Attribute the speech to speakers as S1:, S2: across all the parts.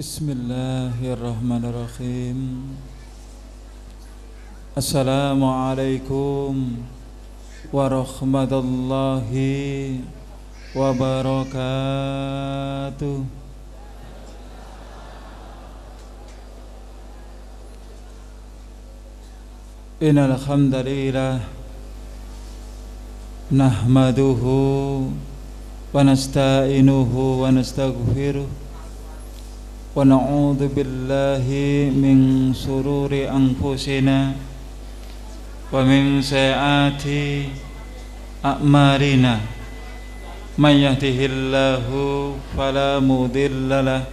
S1: Bismillahirrahmanirrahim. Assalamualaikum warahmatullahi wabarakatuh. Innal hamdalillah nahmaduhu wa nasta'inuhu wa nastaghfiruh wa na'udzu billahi min shururi anfusina wa min sayyiati a'malina may yahdihillahu fala mudhillalah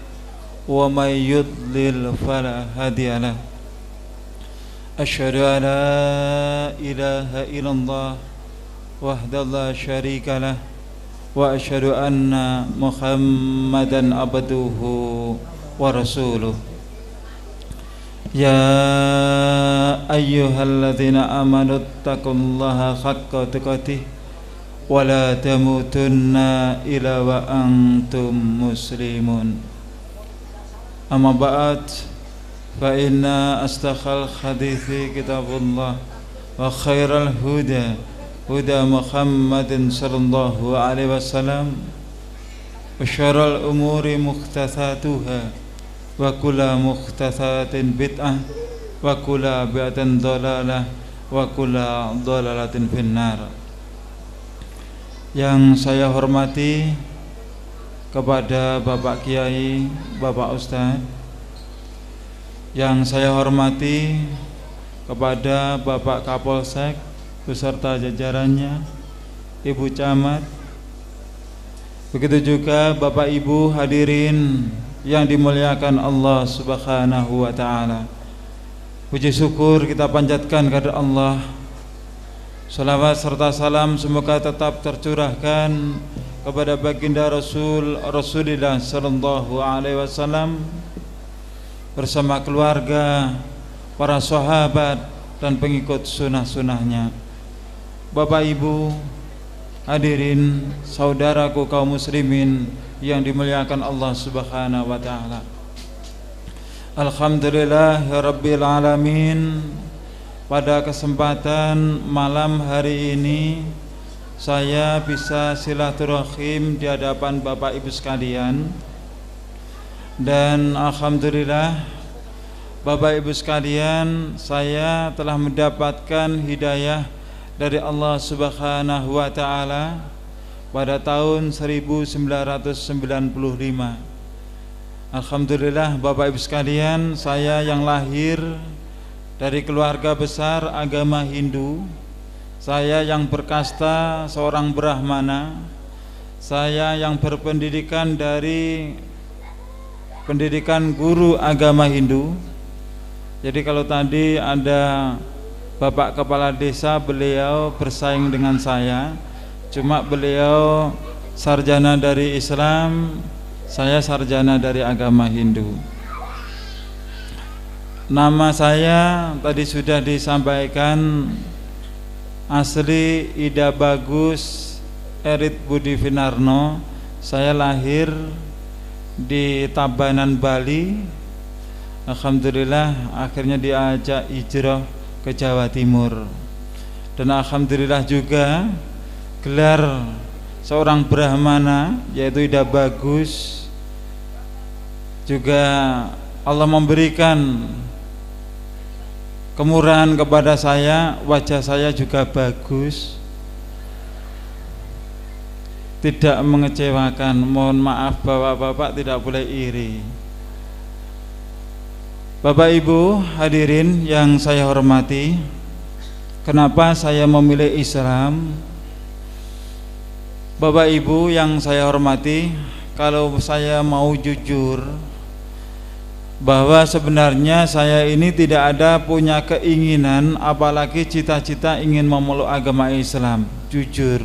S1: wa may yudlil fala hadiyalah. Asyhadu an la ilaha illallah wahdahu la syarikalah wa asyhadu anna Muhammadan abduhu wa rasuluh. Ya ayyuhalladzina amanu taqullaha haqqa tuqatih wa la tamutunna illa wa antum muslimun. Amma ba'd, fa inna asdaqal hadithi kitabullah wa khairal huda huda Muhammadin sallallahu alaihi wasallam wa syarrul umuri muhdatsatuha wa kullu muhdatsatin bid'ah wa kullu bid'atin dhalalah wa kullu dhalalatin finnar. Yang saya hormati kepada Bapak Kiai, Bapak Ustadz, yang saya hormati kepada Bapak Kapolsek beserta jajarannya, Ibu Camat, begitu juga Bapak Ibu hadirin yang dimuliakan Allah Subhanahu wa ta'ala. Puji syukur kita panjatkan kepada Allah. Salawat serta salam semoga tetap tercurahkan kepada baginda Rasulullah sallallahu alaihi wasallam bersama keluarga, para sahabat dan pengikut sunnah-sunnahnya. Bapak Ibu hadirin, saudaraku kaum muslimin yang dimuliakan Allah Subhanahu wa ta'ala. Alhamdulillahirabbil alamin. Pada kesempatan malam hari ini saya bisa silaturahim di hadapan Bapak Ibu sekalian. Dan alhamdulillah Bapak Ibu sekalian, saya telah mendapatkan hidayah dari Allah Subhanahu wa ta'ala pada tahun 1995. Alhamdulillah Bapak Ibu sekalian, saya yang lahir dari keluarga besar agama Hindu, saya yang berkasta seorang Brahmana, saya yang berpendidikan dari pendidikan guru agama Hindu. Jadi kalau tadi ada Bapak Kepala Desa, beliau bersaing dengan saya, cuma beliau sarjana dari Islam, saya sarjana dari agama Hindu. Nama saya tadi sudah disampaikan, asli Ida Bagus Erit Budi Finarno. Saya lahir di Tabanan, Bali. Alhamdulillah akhirnya diajak hijrah ke Jawa Timur. Dan alhamdulillah juga gelar seorang Brahmana yaitu Ida Bagus juga Allah memberikan kemurahan kepada saya. Wajah saya juga bagus, tidak mengecewakan. Mohon maaf bapak-bapak, tidak boleh iri. Bapak Ibu hadirin yang saya hormati, kenapa saya memilih Islam? Bapak Ibu yang saya hormati, kalau saya mau jujur bahwa sebenarnya saya ini tidak ada punya keinginan, apalagi cita-cita ingin memeluk agama Islam, jujur.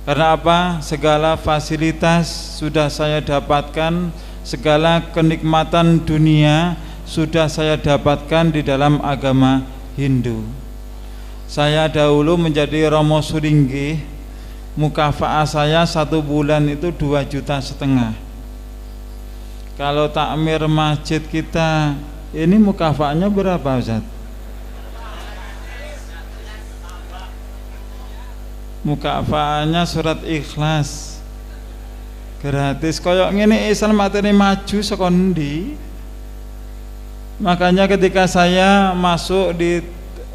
S1: Karena apa? Segala fasilitas sudah saya dapatkan, segala kenikmatan dunia sudah saya dapatkan di dalam agama Hindu. Saya dahulu menjadi Romo Suringgi, mukafaah saya 1 bulan itu 2,5 juta. Kalau takmir masjid kita ini mukafaatnya berapa Ustaz? Mukafaatnya surat Ikhlas gratis. Koyok ngene Islam materi maju sekondi. Makanya ketika saya masuk di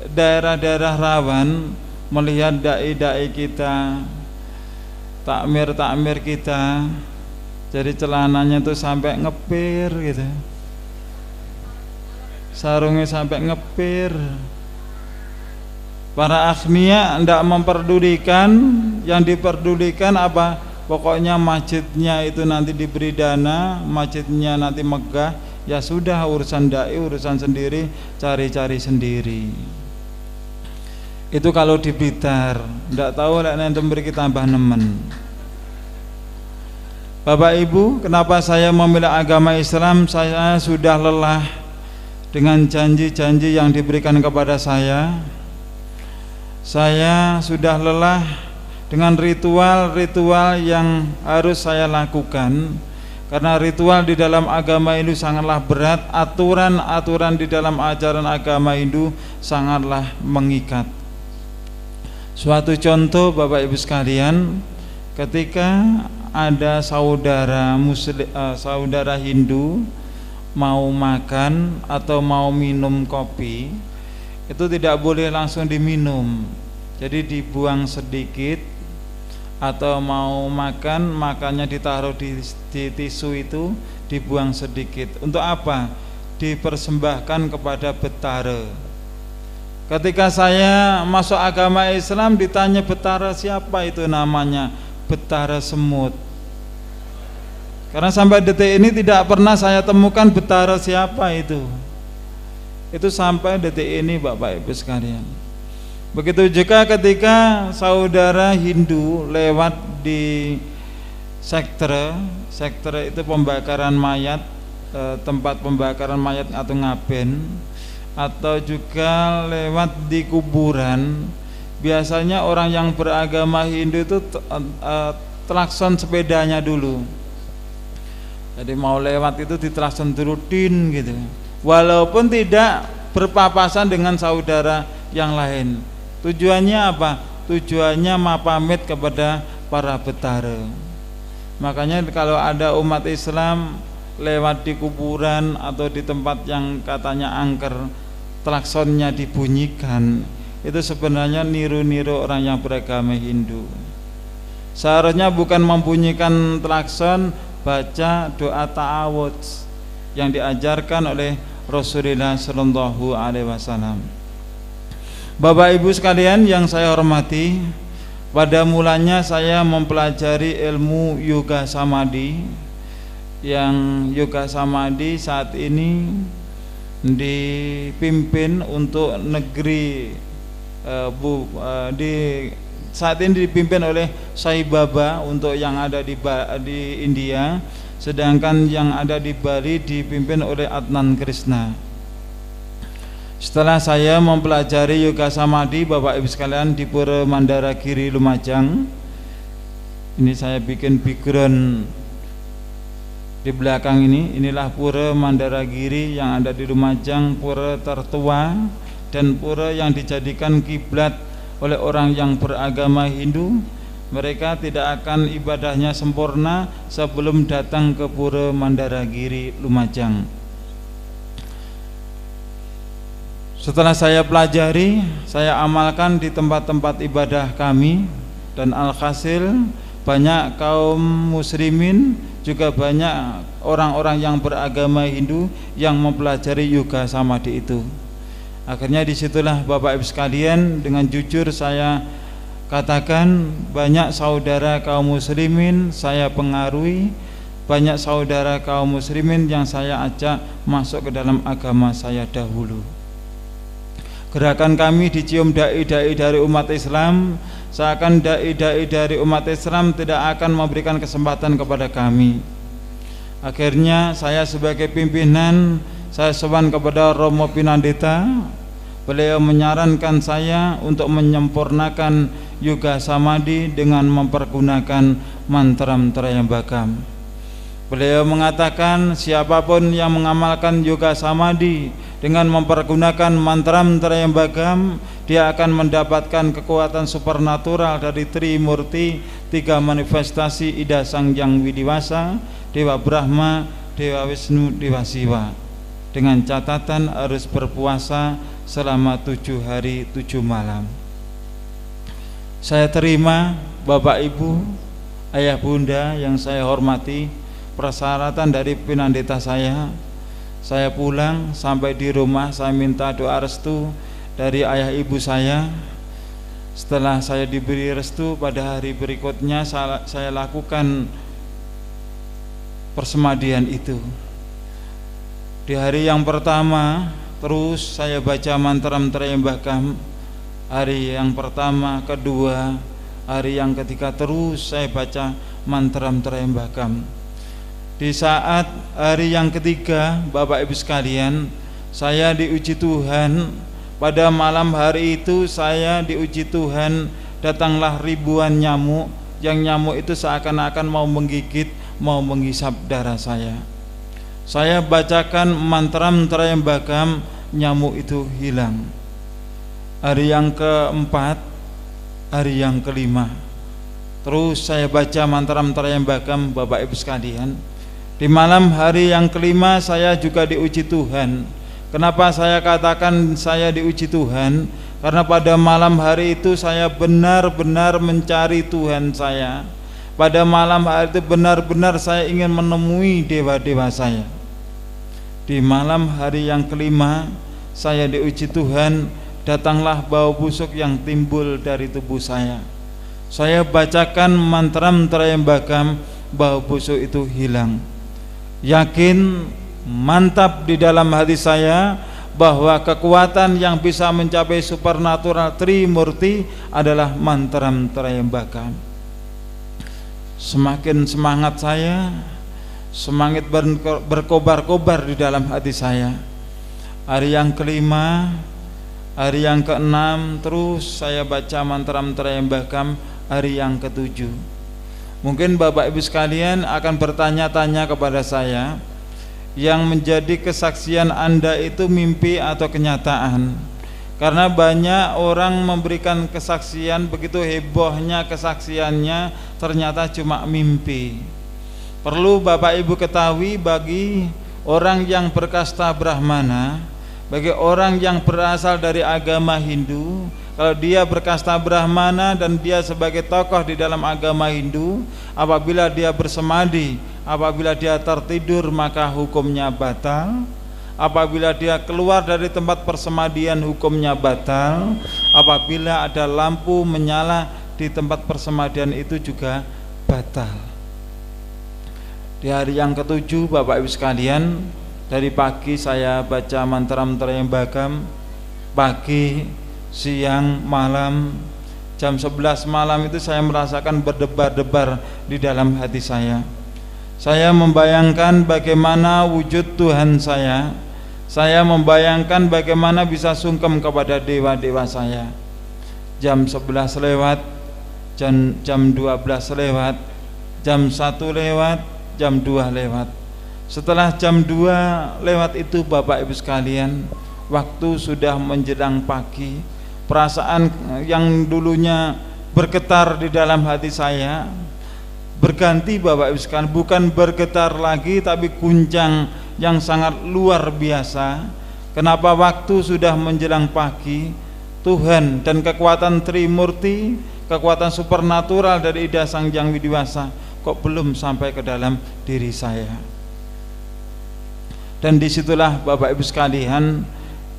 S1: daerah-daerah rawan, melihat dai-dai kita, takmir kita, jadi celananya tuh sampai ngepir gitu, sarungnya sampai ngepir. Para akhnia tidak memperdulikan, yang diperdulikan apa? Pokoknya masjidnya itu nanti diberi dana, masjidnya nanti megah, ya sudah, urusan dai urusan sendiri, cari-cari sendiri. Itu kalau di Blitar. Tidak tahu nanti beri tambah nemen. Bapak Ibu, kenapa saya memilih agama Islam? Saya sudah lelah dengan janji-janji yang diberikan kepada saya. Saya sudah lelah dengan ritual-ritual yang harus saya lakukan. Karena ritual di dalam agama Hindu sangatlah berat, aturan-aturan di dalam ajaran agama Hindu sangatlah mengikat. Suatu contoh Bapak Ibu sekalian, ketika ada saudara Muslim, saudara Hindu mau makan atau mau minum kopi, itu tidak boleh langsung diminum. Jadi dibuang sedikit, atau mau makannya ditaruh di tisu itu, dibuang sedikit. Untuk apa? Dipersembahkan kepada Betara. Ketika saya masuk agama Islam ditanya Betara siapa itu namanya? Betara Semut. Karena sampai detik ini tidak pernah saya temukan Betara siapa itu. Itu sampai detik ini Bapak Ibu sekalian. Begitu juga ketika saudara Hindu lewat di sektre itu pembakaran mayat, tempat pembakaran mayat atau ngaben, atau juga lewat di kuburan. Biasanya orang yang beragama Hindu itu klakson sepedanya dulu. Jadi mau lewat itu diklakson dulu din gitu. Walaupun tidak berpapasan dengan saudara yang lain. Tujuannya apa? Tujuannya mapamit kepada para Betara. Makanya kalau ada umat Islam lewat di kuburan atau di tempat yang katanya angker, klaksonnya dibunyikan, itu sebenarnya niru-niru orang yang beragama Hindu. Seharusnya bukan membunyikan klakson, baca doa ta'awudz yang diajarkan oleh Rasulullah Shallallahu Alaihi Wasallam. Bapak Ibu sekalian yang saya hormati, pada mulanya saya mempelajari ilmu yoga samadhi, yang yoga samadhi saat ini dipimpin untuk negeri saat ini dipimpin oleh Sai Baba untuk yang ada di India, sedangkan yang ada di Bali dipimpin oleh Adnan Krishna. Setelah saya mempelajari yoga samadhi Bapak Ibu sekalian di Pura Mandaragiri Lumajang, ini saya bikin background di belakang ini. Inilah Pura Mandaragiri yang ada di Lumajang, pura tertua dan pura yang dijadikan kiblat oleh orang yang beragama Hindu. Mereka tidak akan ibadahnya sempurna sebelum datang ke Pura Mandaragiri Lumajang. Setelah saya pelajari, saya amalkan di tempat-tempat ibadah kami, dan alhasil banyak kaum muslimin, juga banyak orang-orang yang beragama Hindu yang mempelajari yoga samadhi itu. Akhirnya disitulah Bapak Ibu sekalian, dengan jujur saya katakan, banyak saudara kaum muslimin saya pengaruhi, banyak saudara kaum muslimin yang saya ajak masuk ke dalam agama saya dahulu. Gerakan kami dicium dai-dai dari umat Islam, seakan dai-dai dari umat Islam tidak akan memberikan kesempatan kepada kami. Akhirnya saya sebagai pimpinan, saya sowan kepada Romo Pinandita. Beliau menyarankan saya untuk menyempurnakan yoga samadhi dengan mempergunakan mantra Trayambakam. Beliau mengatakan siapapun yang mengamalkan yoga samadhi dengan mempergunakan mantra-mantra yang bagam, dia akan mendapatkan kekuatan supernatural dari Trimurti, 3 manifestasi Ida Sang Hyang Widiwasa, Dewa Brahma, Dewa Wisnu, Dewa Siwa. Dengan catatan harus berpuasa selama 7 hari 7 malam. Saya terima Bapak Ibu, Ayah Bunda yang saya hormati, persyaratan dari pinandeta saya pulang sampai di rumah saya minta doa restu dari ayah ibu saya. Setelah saya diberi restu, pada hari berikutnya saya lakukan persemadian itu. Di hari yang pertama terus saya baca mantra-mantra yang bagam. Hari yang pertama, kedua, hari yang ketiga terus saya baca mantra-mantra yang bagam. Di saat hari yang ketiga, Bapak Ibu sekalian, saya diuji Tuhan. Pada malam hari itu saya diuji Tuhan, datanglah ribuan nyamuk. Yang nyamuk itu seakan-akan mau menggigit, mau menghisap darah saya. Saya bacakan mantra-mantra yang bagam, nyamuk itu hilang. Hari yang keempat, hari yang kelima, terus saya baca mantra-mantra yang bagam, Bapak Ibu sekalian. Di malam hari yang kelima saya juga diuji Tuhan. Kenapa saya katakan saya diuji Tuhan? Karena pada malam hari itu saya benar-benar mencari Tuhan saya. Pada malam hari itu benar-benar saya ingin menemui dewa-dewa saya. Di malam hari yang kelima saya diuji Tuhan, datanglah bau busuk yang timbul dari tubuh saya. Saya bacakan mantra-mantra yang bagam, bau busuk itu hilang. Yakin, mantap di dalam hati saya bahwa kekuatan yang bisa mencapai supernatural Trimurti adalah mantra-mantra yang bagam. Semakin semangat saya, semangat berkobar-kobar di dalam hati saya. Hari yang kelima, hari yang keenam, terus saya baca mantra-mantra yang bagam. Hari yang ketujuh, mungkin Bapak Ibu sekalian akan bertanya-tanya kepada saya, yang menjadi kesaksian Anda itu mimpi atau kenyataan? Karena banyak orang memberikan kesaksian, begitu hebohnya kesaksiannya, ternyata cuma mimpi. Perlu Bapak Ibu ketahui, bagi orang yang berkasta Brahmana, bagi orang yang berasal dari agama Hindu, kalau dia berkasta Brahmana dan dia sebagai tokoh di dalam agama Hindu, apabila dia bersemadi, apabila dia tertidur maka hukumnya batal. Apabila dia keluar dari tempat persemadian hukumnya batal. Apabila ada lampu menyala di tempat persemadian itu juga batal. Di hari yang ketujuh, Bapak Ibu sekalian, dari pagi saya baca mantra-mantra yang bagam, pagi, siang, malam. Jam 11 malam itu saya merasakan berdebar-debar di dalam hati saya. Saya membayangkan bagaimana wujud Tuhan saya. Saya membayangkan bagaimana bisa sungkem kepada dewa-dewa saya. Jam 11 lewat, jam 12 lewat, jam 1 lewat, jam 2 lewat. Setelah jam 2 lewat itu, Bapak Ibu sekalian, waktu sudah menjelang pagi. Perasaan yang dulunya bergetar di dalam hati saya berganti, Bapak Ibu sekalian, bukan bergetar lagi tapi guncang yang sangat luar biasa. Kenapa? Waktu sudah menjelang pagi, Tuhan dan kekuatan Trimurti, kekuatan supernatural dari Ida Sang Hyang Widiwasa kok belum sampai ke dalam diri saya. Dan disitulah Bapak Ibu sekalian,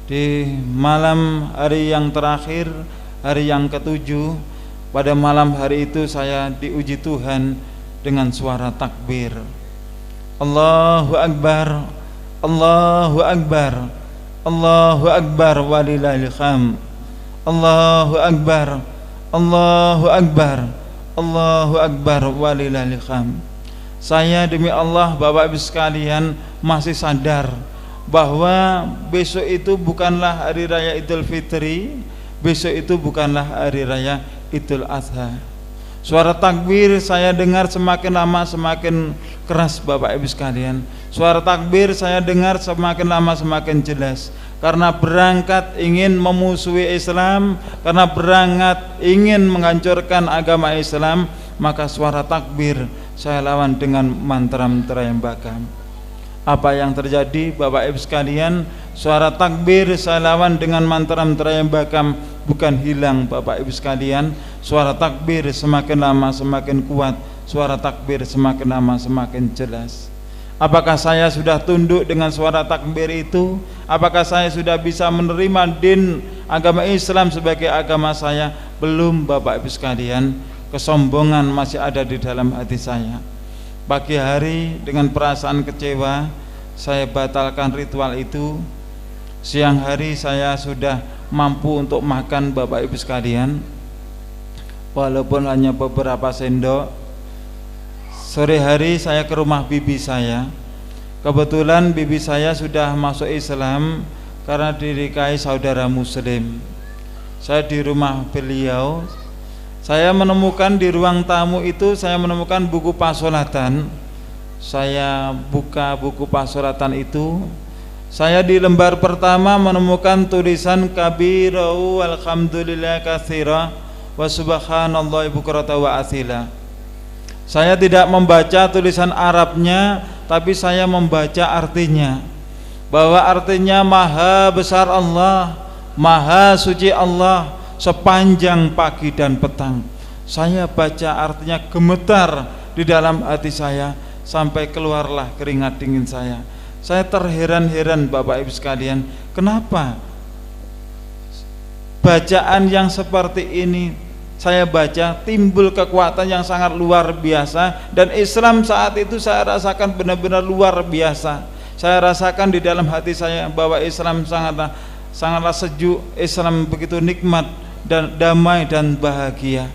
S1: di malam hari yang terakhir, hari yang ketujuh, pada malam hari itu saya diuji Tuhan dengan suara takbir. Allahu Akbar, Allahu Akbar, Allahu Akbar walillahil hamd. Allahu Akbar, Allahu Akbar, Allahu Akbar walillahil hamd. Saya demi Allah, Bapak Ibu sekalian, masih sadar bahwa besok itu bukanlah hari raya Idul Fitri, besok itu bukanlah hari raya Idul Adha. Suara takbir saya dengar semakin lama semakin keras Bapak Ibu sekalian. Suara takbir saya dengar semakin lama semakin jelas. Karena berangkat ingin memusuhi Islam, karena berangkat ingin menghancurkan agama Islam, maka suara takbir saya lawan dengan mantra-mantra yang bakam. Apa yang terjadi Bapak Ibu sekalian? Suara takbir saya lawan dengan mantra-mantra yang bakam, bukan hilang Bapak Ibu sekalian. Suara takbir semakin lama semakin kuat, suara takbir semakin lama semakin jelas. Apakah saya sudah tunduk dengan suara takbir itu? Apakah saya sudah bisa menerima din agama Islam sebagai agama saya? Belum Bapak Ibu sekalian. Kesombongan masih ada di dalam hati saya. Pagi hari dengan perasaan kecewa saya batalkan ritual itu. Siang hari saya sudah mampu untuk makan Bapak Ibu sekalian, walaupun hanya beberapa sendok. Sore hari saya ke rumah bibi saya. Kebetulan bibi saya sudah masuk Islam karena dinikahi saudara muslim. Saya di rumah beliau. Saya menemukan di ruang tamu itu, saya menemukan buku pasolatan. Saya buka buku pasolatan itu. Saya di lembar pertama menemukan tulisan kabirau alhamdulillah katsira wa subhanallahi bukrata wa asila. Saya tidak membaca tulisan Arabnya, tapi saya membaca artinya. Bahwa artinya maha besar Allah, maha suci Allah sepanjang pagi dan petang. Saya baca artinya gemetar di dalam hati saya, sampai keluarlah keringat dingin saya. Saya terheran-heran Bapak Ibu sekalian, kenapa bacaan yang seperti ini saya baca timbul kekuatan yang sangat luar biasa, dan Islam saat itu saya rasakan benar-benar luar biasa. Saya rasakan di dalam hati saya bahwa Islam sangatlah sejuk, Islam begitu nikmat dan damai dan bahagia.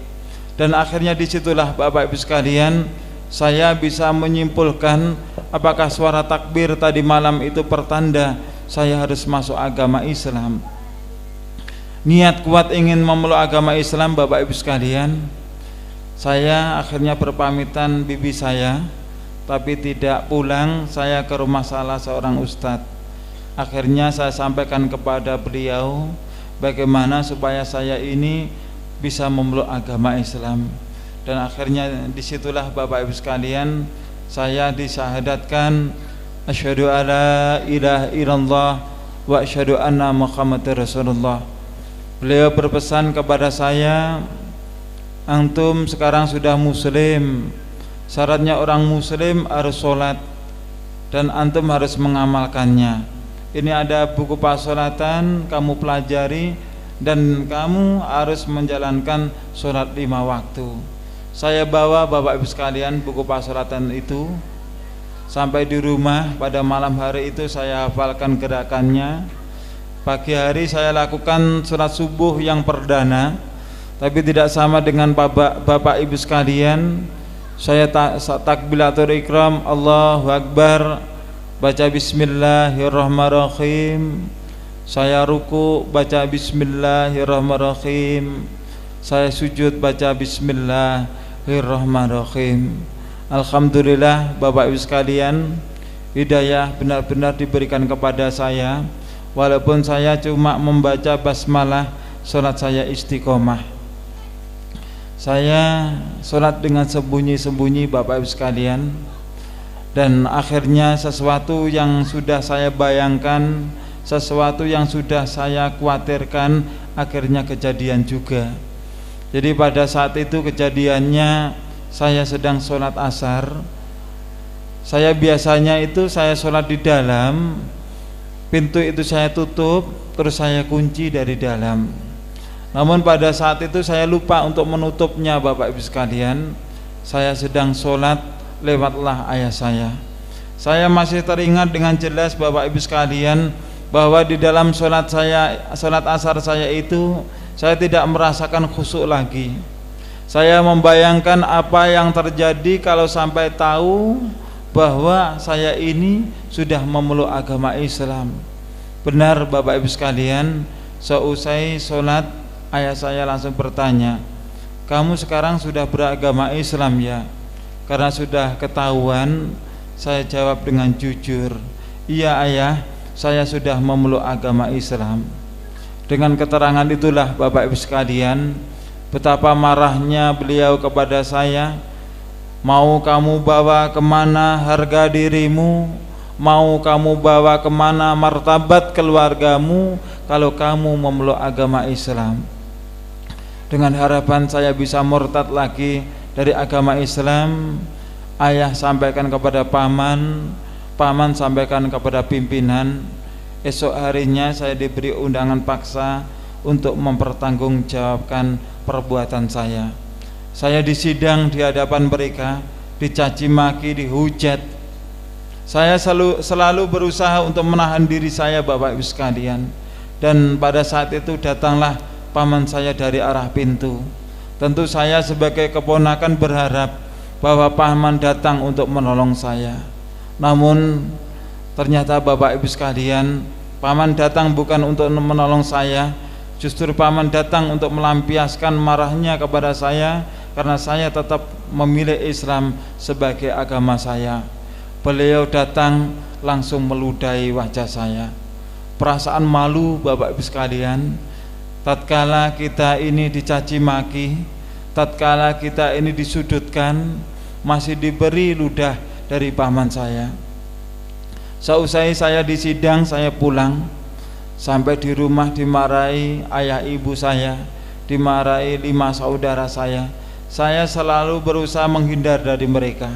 S1: Dan akhirnya disitulah Bapak Ibu sekalian, saya bisa menyimpulkan apakah suara takbir tadi malam itu pertanda saya harus masuk agama Islam. Niat kuat ingin memeluk agama Islam Bapak Ibu sekalian. Saya akhirnya berpamitan bibi saya, tapi tidak pulang. Saya ke rumah salah seorang ustadz. Akhirnya saya sampaikan kepada beliau bagaimana supaya saya ini bisa memeluk agama Islam. Dan akhirnya disitulah Bapak Ibu sekalian saya disyahadatkan asyhadu alla ilaha illallah wa asyhadu anna muhammadar rasulullah. Beliau berpesan kepada saya, antum sekarang sudah muslim, syaratnya orang muslim harus sholat dan antum harus mengamalkannya. Ini ada buku pasolatan, kamu pelajari dan kamu harus menjalankan sholat 5 waktu. Saya bawa Bapak Ibu sekalian buku pasolatan itu sampai di rumah. Pada malam hari itu saya hafalkan gerakannya. Pagi hari saya lakukan sholat subuh yang perdana, tapi tidak sama dengan Bapak Ibu sekalian. Saya takbiratul ikram, Allahu Akbar, baca bismillahirrahmanirrahim. Saya ruku, baca bismillahirrahmanirrahim. Saya sujud, baca bismillahirrahmanirrahim. Alhamdulillah Bapak Ibu sekalian, hidayah benar-benar diberikan kepada saya. Walaupun saya cuma membaca basmalah, sholat saya istiqomah. Saya sholat dengan sembunyi-sembunyi Bapak Ibu sekalian. Dan akhirnya sesuatu yang sudah saya bayangkan, sesuatu yang sudah saya khawatirkan, akhirnya kejadian juga. Jadi pada saat itu kejadiannya saya sedang sholat asar. Saya biasanya itu saya sholat di dalam, pintu itu saya tutup, terus saya kunci dari dalam. Namun pada saat itu saya lupa untuk menutupnya Bapak Ibu sekalian. Saya sedang sholat, lewatlah ayah saya. Saya masih teringat dengan jelas Bapak Ibu sekalian bahwa di dalam sholat asar saya itu saya tidak merasakan khusyuk lagi. Saya membayangkan apa yang terjadi kalau sampai tahu bahwa saya ini sudah memeluk agama Islam. Benar Bapak Ibu sekalian, seusai sholat ayah saya langsung bertanya, kamu sekarang sudah beragama Islam ya? Karena sudah ketahuan, saya jawab dengan jujur, iya ayah, saya sudah memeluk agama Islam. Dengan keterangan itulah Bapak Ibu sekalian, betapa marahnya beliau kepada saya. Mau kamu bawa kemana harga dirimu, mau kamu bawa kemana martabat keluargamu, kalau kamu memeluk agama Islam. Dengan harapan saya bisa murtad lagi dari agama Islam, ayah sampaikan kepada paman, paman sampaikan kepada pimpinan. Esok harinya saya diberi undangan paksa untuk mempertanggungjawabkan perbuatan saya. Saya disidang di hadapan mereka, dicaci maki, dihujat. Saya selalu berusaha untuk menahan diri saya Bapak Ibu sekalian. Dan pada saat itu datanglah paman saya dari arah pintu. Tentu saya sebagai keponakan berharap bahwa paman datang untuk menolong saya. Namun ternyata Bapak Ibu sekalian, paman datang bukan untuk menolong saya, justru paman datang untuk melampiaskan marahnya kepada saya karena saya tetap memilih Islam sebagai agama saya. Beliau datang langsung meludahi wajah saya. Perasaan malu Bapak Ibu sekalian, tatkala kita ini dicaci maki, tatkala kita ini disudutkan, masih diberi ludah dari paman saya. Seusai saya disidang, saya pulang. Sampai di rumah dimarahi ayah ibu saya, dimarahi 5 saudara saya. Saya selalu berusaha menghindar dari mereka.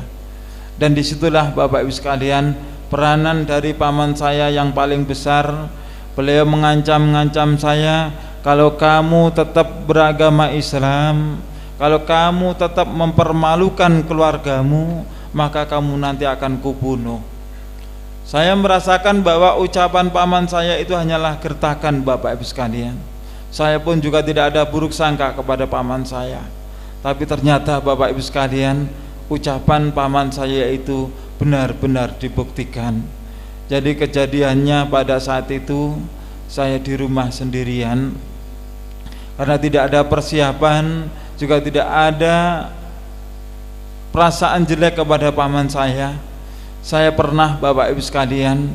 S1: Dan disitulah Bapak Ibu sekalian, peranan dari paman saya yang paling besar. Beliau mengancam saya, kalau kamu tetap beragama Islam, kalau kamu tetap mempermalukan keluargamu, maka kamu nanti akan kubunuh. Saya merasakan bahwa ucapan paman saya itu hanyalah gertakan Bapak Ibu sekalian. Saya pun juga tidak ada buruk sangka kepada paman saya. Tapi ternyata Bapak Ibu sekalian, ucapan paman saya itu benar-benar dibuktikan. Jadi kejadiannya pada saat itu saya di rumah sendirian. Karena tidak ada persiapan, juga tidak ada perasaan jelek kepada paman saya. Saya pernah Bapak Ibu sekalian,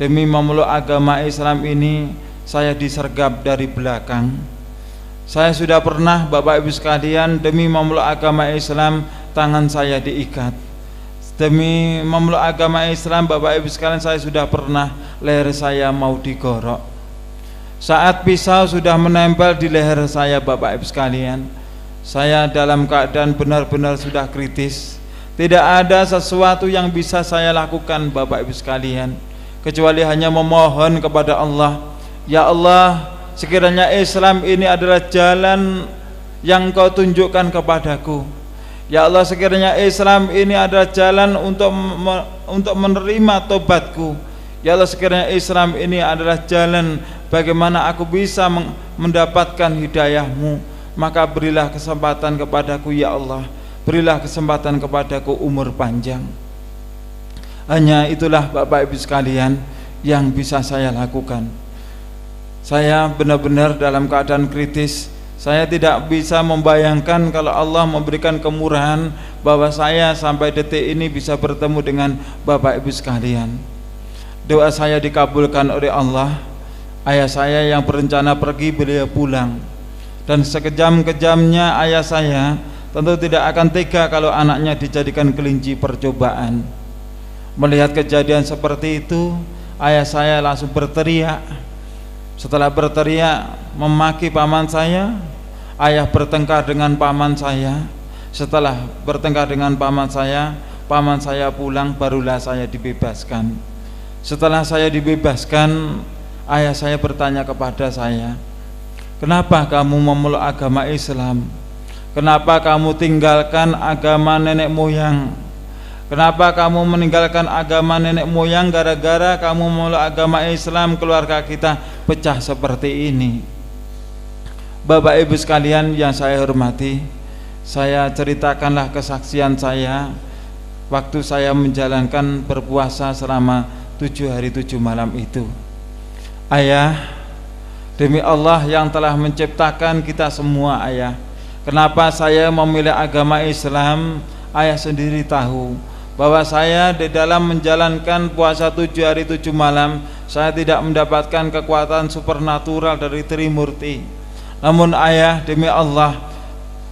S1: demi memeluk agama Islam ini, saya disergap dari belakang. Saya sudah pernah Bapak Ibu sekalian, demi memeluk agama Islam, tangan saya diikat. Demi memeluk agama Islam Bapak Ibu sekalian, saya sudah pernah leher saya mau digorok. Saat pisau sudah menempel di leher saya Bapak Ibu sekalian, saya dalam keadaan benar-benar sudah kritis. Tidak ada sesuatu yang bisa saya lakukan Bapak Ibu sekalian, kecuali hanya memohon kepada Allah, ya Allah, sekiranya Islam ini adalah jalan yang Kau tunjukkan kepadaku. Ya Allah, sekiranya Islam ini adalah jalan untuk menerima tobatku. Ya Allah, sekiranya Islam ini adalah jalan bagaimana aku bisa mendapatkan hidayah-Mu, maka berilah kesempatan kepadaku ya Allah. Berilah kesempatan kepadaku umur panjang. Hanya itulah Bapak Ibu sekalian yang bisa saya lakukan. Saya benar-benar dalam keadaan kritis. Saya tidak bisa membayangkan kalau Allah memberikan kemurahan bahwa saya sampai detik ini bisa bertemu dengan Bapak Ibu sekalian. Doa saya dikabulkan oleh Allah. Ayah saya yang berencana pergi, beliau pulang. Dan sekejam-kejamnya ayah saya tentu tidak akan tega kalau anaknya dijadikan kelinci percobaan. Melihat kejadian seperti itu, ayah saya langsung berteriak. Setelah berteriak memaki paman saya, ayah bertengkar dengan paman saya. Setelah bertengkar dengan paman saya pulang, barulah saya dibebaskan. Setelah saya dibebaskan, ayah saya bertanya kepada saya, kenapa kamu memeluk agama Islam? Kenapa kamu tinggalkan agama nenek moyang? Kenapa kamu meninggalkan agama nenek moyang gara-gara kamu memeluk agama Islam, keluarga kita pecah seperti ini? Bapak Ibu sekalian yang saya hormati, saya ceritakanlah kesaksian saya waktu saya menjalankan berpuasa selama 7 hari 7 malam itu. Ayah, demi Allah yang telah menciptakan kita semua ayah, Kenapa saya memilih agama Islam? Ayah sendiri tahu bahwa saya di dalam menjalankan puasa 7 hari 7 malam, saya tidak mendapatkan kekuatan supernatural dari Trimurti. Namun ayah, demi Allah,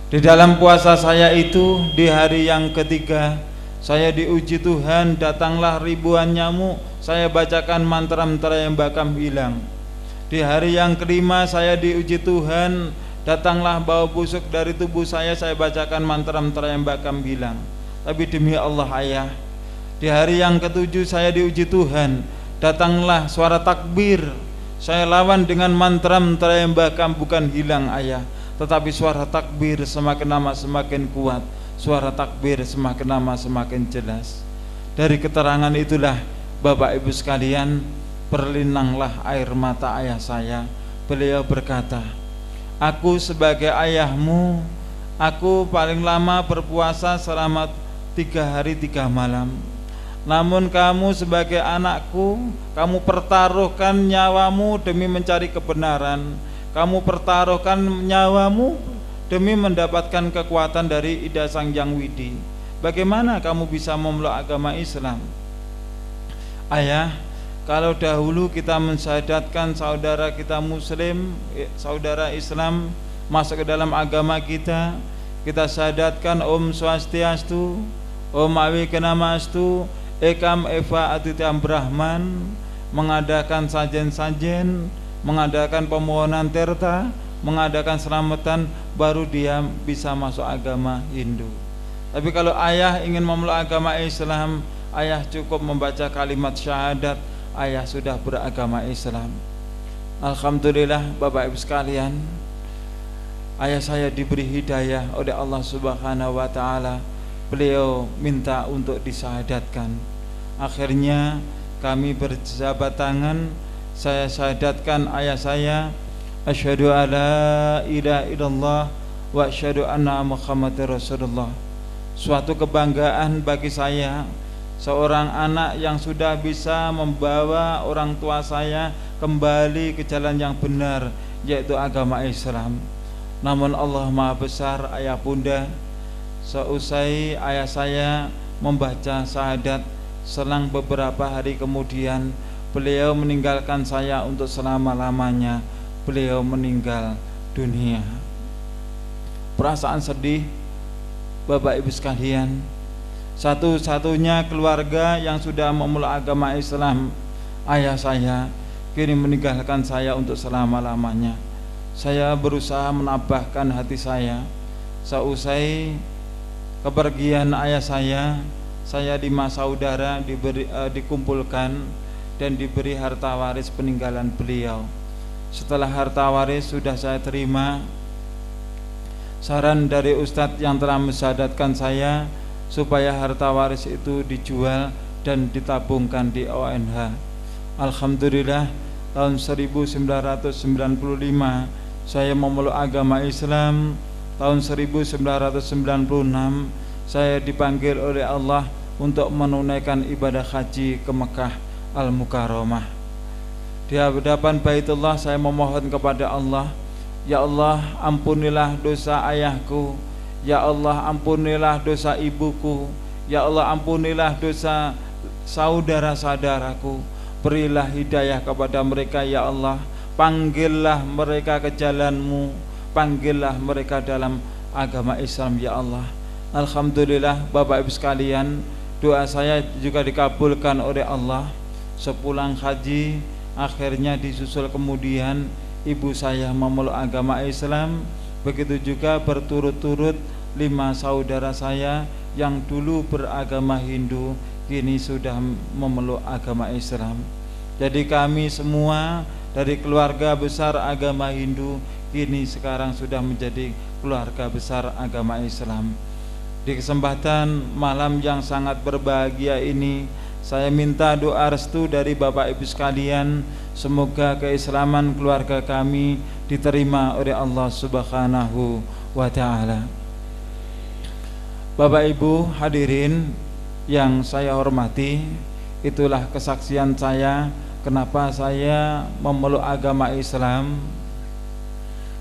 S1: di dalam puasa saya itu, di hari yang ketiga, saya diuji Tuhan, datanglah ribuan nyamuk, saya bacakan mantra-mantra yang bakam hilang. Di hari yang kelima, saya diuji Tuhan, datanglah bau busuk dari tubuh saya bacakan mantra-mantra yang bakam hilang. Tapi demi Allah ayah, di hari yang ketujuh saya diuji Tuhan, datanglah suara takbir, saya lawan dengan mantra-mantra yang bakam bukan hilang ayah, tetapi suara takbir semakin lama semakin kuat, suara takbir semakin lama semakin jelas. Dari keterangan itulah Bapak Ibu sekalian, berlinanglah air mata ayah saya. Beliau berkata, aku sebagai ayahmu, aku paling lama berpuasa selama 3 hari 3 malam. Namun kamu sebagai anakku, kamu pertaruhkan nyawamu demi mencari kebenaran. Kamu pertaruhkan nyawamu demi mendapatkan kekuatan dari Ida Sang Hyang Widi. Bagaimana kamu bisa memeluk agama Islam? Ayah, kalau dahulu kita mensyahadatkan saudara kita muslim, saudara Islam masuk ke dalam agama kita syahadatkan Om Swastiastu, Om Awikenamastu, Ekam Eva Aditya Brahman, mengadakan sajen-sajen, mengadakan pemohonan terta, mengadakan selamatan, baru dia bisa masuk agama Hindu. Tapi kalau ayah ingin memeluk agama Islam, ayah cukup membaca kalimat syahadat, ayah sudah beragama Islam. Alhamdulillah Bapak Ibu sekalian, ayah saya diberi hidayah oleh Allah Subhanahu wa Ta'ala. Beliau minta untuk disyahadatkan. Akhirnya kami berjabat tangan, saya syahadatkan ayah saya, asyhadu alla ilaha illallah wa asyhadu anna Muhammadar Rasulullah. Suatu kebanggaan bagi saya, seorang anak yang sudah bisa membawa orang tua saya kembali ke jalan yang benar, yaitu agama Islam. Namun Allah Maha Besar, ayah bunda, seusai ayah saya membaca syahadat, selang beberapa hari kemudian beliau meninggalkan saya untuk selama-lamanya. Beliau meninggal dunia. Perasaan sedih Bapak Ibu sekalian, satu-satunya keluarga yang sudah memeluk agama Islam, ayah saya, kini meninggalkan saya untuk selama-lamanya. Saya berusaha menambahkan hati saya. Seusai kepergian ayah saya 5 saudara dikumpulkan dan diberi harta waris peninggalan beliau. Setelah harta waris sudah saya terima, saran dari ustadz yang telah mensyahadatkan saya supaya harta waris itu dijual dan ditabungkan di ONH. Alhamdulillah, tahun 1995 saya memeluk agama Islam. Tahun 1996 saya dipanggil oleh Allah untuk menunaikan ibadah haji ke Mekah Al-Mukarramah. Di hadapan Baitullah saya memohon kepada Allah, ya Allah, ampunilah dosa ayahku, ya Allah, ampunilah dosa ibuku, ya Allah, ampunilah dosa saudara-saudaraku. Berilah hidayah kepada mereka ya Allah, panggillah mereka ke jalan-Mu, panggillah mereka dalam agama Islam ya Allah. Alhamdulillah Bapak Ibu sekalian, doa saya juga dikabulkan oleh Allah. Sepulang haji, akhirnya disusul kemudian ibu saya memeluk agama Islam. Begitu juga berturut-turut 5 saudara saya yang dulu beragama Hindu kini sudah memeluk agama Islam. Jadi kami semua dari keluarga besar agama Hindu kini sekarang sudah menjadi keluarga besar agama Islam. Di kesempatan malam yang sangat berbahagia ini, saya minta doa restu dari Bapak Ibu sekalian, semoga keislaman keluarga kami diterima oleh Allah Subhanahu wa Ta'ala. Bapak Ibu hadirin yang saya hormati, itulah kesaksian saya kenapa saya memeluk agama Islam.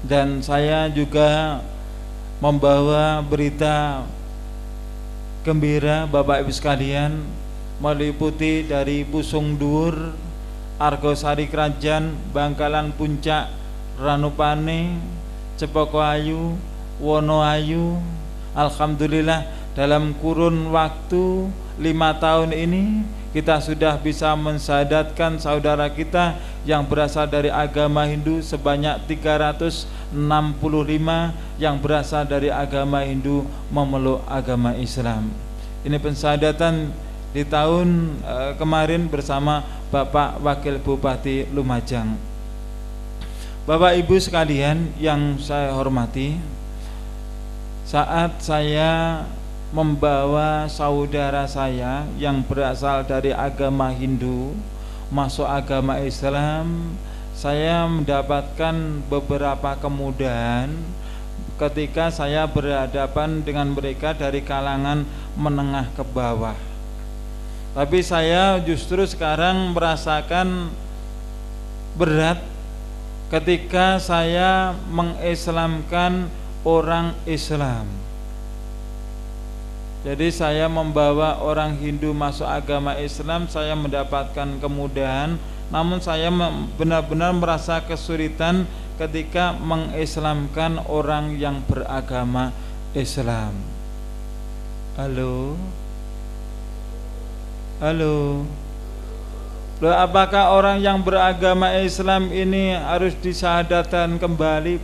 S1: Dan saya juga membawa berita gembira Bapak Ibu sekalian, meliputi dari Pusung Dhuwur, Argosari Krajan, Bangkalan Puncak, Ranupane, Cepokoayu, Wonoayu. Alhamdulillah dalam kurun waktu 5 tahun ini kita sudah bisa mensyahadatkan saudara kita yang berasal dari agama Hindu sebanyak 365 yang berasal dari agama Hindu memeluk agama Islam. Ini pensyahadatan di tahun kemarin bersama Bapak Wakil Bupati Lumajang. Bapak Ibu sekalian yang saya hormati, saat saya membawa saudara saya yang berasal dari agama Hindu masuk agama Islam, saya mendapatkan beberapa kemudahan ketika saya berhadapan dengan mereka dari kalangan menengah ke bawah. Tapi saya justru sekarang merasakan berat ketika saya mengislamkan orang Islam. Jadi saya membawa orang Hindu masuk agama Islam, saya mendapatkan kemudahan, namun saya benar-benar merasa kesulitan ketika mengislamkan orang yang beragama Islam. Halo? Halo? Loh, apakah orang yang beragama Islam ini harus disyahadatkan kembali?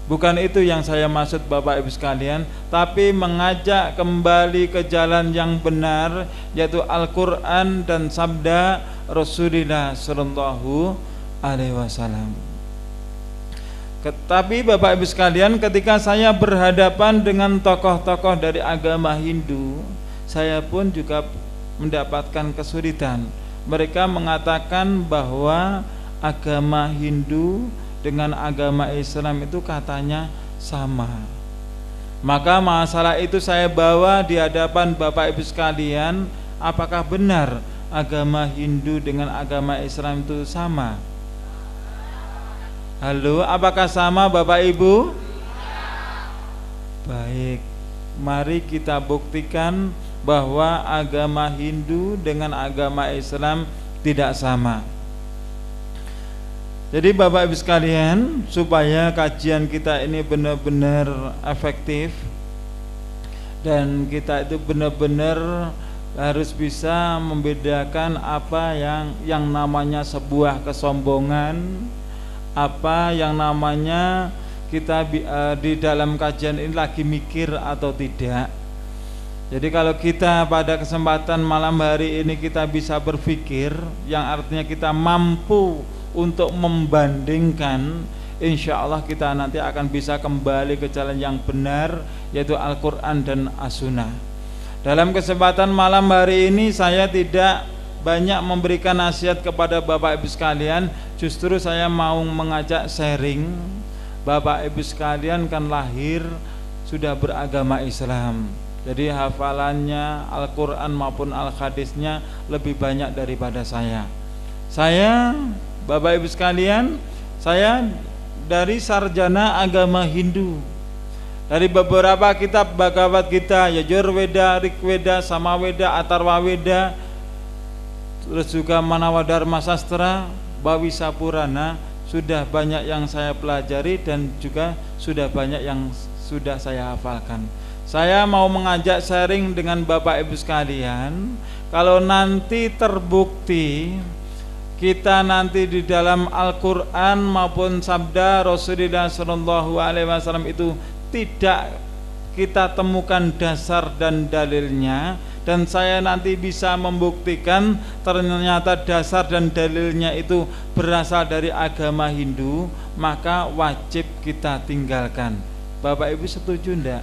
S1: Bukan itu yang saya maksud Bapak Ibu sekalian, tapi mengajak kembali ke jalan yang benar, yaitu Al-Quran dan sabda Rasulullah Sallallahu Alaihi Wasallam. Tapi Bapak Ibu sekalian, ketika saya berhadapan dengan tokoh-tokoh dari agama Hindu, saya pun juga mendapatkan kesulitan. Mereka mengatakan bahwa agama Hindu dengan agama Islam itu katanya sama. Maka masalah itu saya bawa di hadapan Bapak Ibu sekalian, apakah benar agama Hindu dengan agama Islam itu sama? Halo, apakah sama Bapak Ibu? Baik, mari kita buktikan bahwa agama Hindu dengan agama Islam tidak sama. Jadi Bapak Ibu sekalian, supaya kajian kita ini benar-benar efektif dan kita itu benar-benar harus bisa membedakan apa yang namanya sebuah kesombongan, apa yang namanya kita di dalam kajian ini lagi mikir atau tidak. Jadi kalau kita pada kesempatan malam hari ini kita bisa berpikir, yang artinya kita mampu untuk membandingkan, insya Allah kita nanti akan bisa kembali ke jalan yang benar, yaitu Al-Quran dan As-Sunnah. Dalam kesempatan malam hari ini saya tidak banyak memberikan nasihat kepada Bapak Ibu sekalian, justru saya mau mengajak sharing. Bapak Ibu sekalian kan lahir sudah beragama Islam, jadi hafalannya Al-Quran maupun Al-Hadisnya lebih banyak daripada saya. Bapak Ibu sekalian, saya dari sarjana agama Hindu. Dari beberapa kitab Bhagavad Gita, Yajurveda, Rigveda, Samaveda, Atharvaveda, terus juga Manawadharma Sastra, Bhavisa Purana, sudah banyak yang saya pelajari dan juga sudah banyak yang sudah saya hafalkan. Saya mau mengajak sharing dengan Bapak Ibu sekalian, kalau nanti terbukti kita nanti di dalam Al-Quran maupun sabda Rasulullah Sallallahu Alaihi Wasallam itu tidak kita temukan dasar dan dalilnya, dan saya nanti bisa membuktikan ternyata dasar dan dalilnya itu berasal dari agama Hindu, maka wajib kita tinggalkan. Bapak Ibu setuju enggak?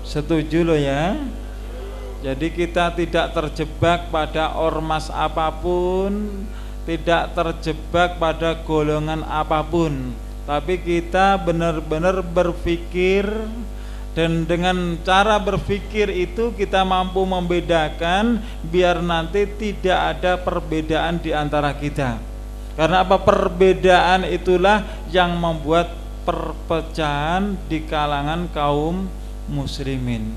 S1: Setuju loh ya. Jadi kita tidak terjebak pada ormas apapun, tidak terjebak pada golongan apapun, tapi kita benar-benar berpikir, dan dengan cara berpikir itu kita mampu membedakan biar nanti tidak ada perbedaan di antara kita. Karena apa? Perbedaan itulah yang membuat perpecahan di kalangan kaum muslimin.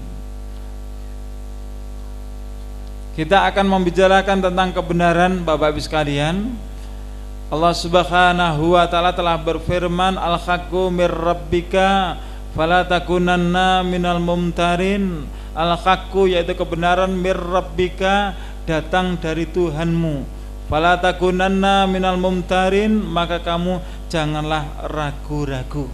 S1: Kita akan membicarakan tentang kebenaran, Bapak Ibu sekalian. Allah Subhanahu wa taala telah berfirman, al-haqqu mir rabbika fala takunanna minal mumtarin. Al-haqqu yaitu kebenaran, mir rabbika datang dari Tuhanmu. Fala takunanna minal mumtarin, maka kamu janganlah ragu-ragu.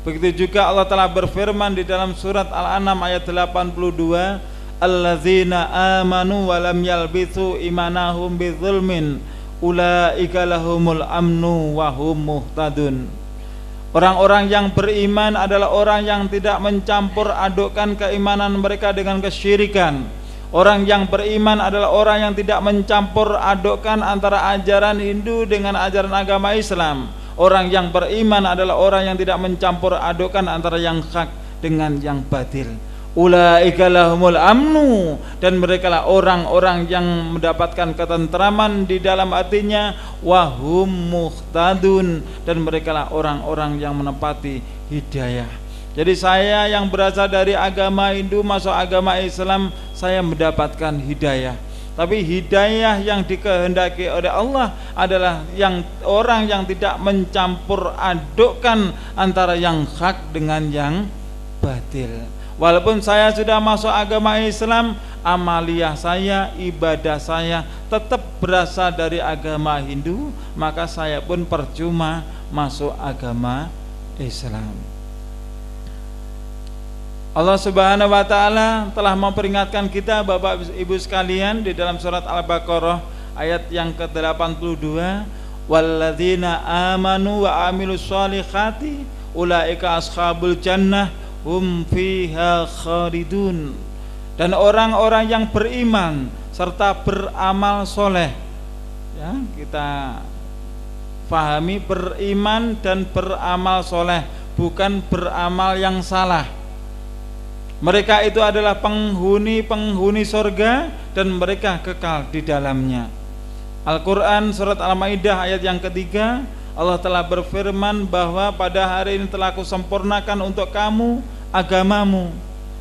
S1: Begitu juga Allah telah berfirman di dalam surat Al-An'am ayat 82, alladzina amanu wa lam yalbitsu imanahum bidzulmin ulaika lahumul amnu wa hum muhtadun. Orang-orang yang beriman adalah orang yang tidak mencampur adukkan keimanan mereka dengan kesyirikan. Orang yang beriman adalah orang yang tidak mencampur adukkan antara ajaran Hindu dengan ajaran agama Islam. Orang yang beriman adalah orang yang tidak mencampur adukkan antara yang hak dengan yang batil. Ulaika lahumul amnu, dan merekalah orang-orang yang mendapatkan ketentraman di dalam hatinya, wahum muhtadun, dan merekalah orang-orang yang menepati hidayah. Jadi saya yang berasal dari agama Hindu masuk agama Islam, saya mendapatkan hidayah. Tapi hidayah yang dikehendaki oleh Allah adalah yang orang yang tidak mencampur adukkan antara yang hak dengan yang batil. Walaupun saya sudah masuk agama Islam, amaliyah saya, ibadah saya tetap berasal dari agama Hindu, maka saya pun percuma masuk agama Islam. Allah Subhanahu wa taala telah memperingatkan kita, Bapak Ibu sekalian, di dalam surat Al-Baqarah ayat yang ke-82, walladzina amanu wa amilus solihati ulaika ashabul jannah hum fiha khalidun. Dan orang-orang yang beriman serta beramal soleh, ya, kita fahami beriman dan beramal soleh, bukan beramal yang salah. Mereka itu adalah penghuni surga dan mereka kekal di dalamnya. Al-Quran surat Al-Maidah ayat yang ketiga, Allah telah berfirman bahwa pada hari ini telah kusempurnakan untuk kamu agamamu,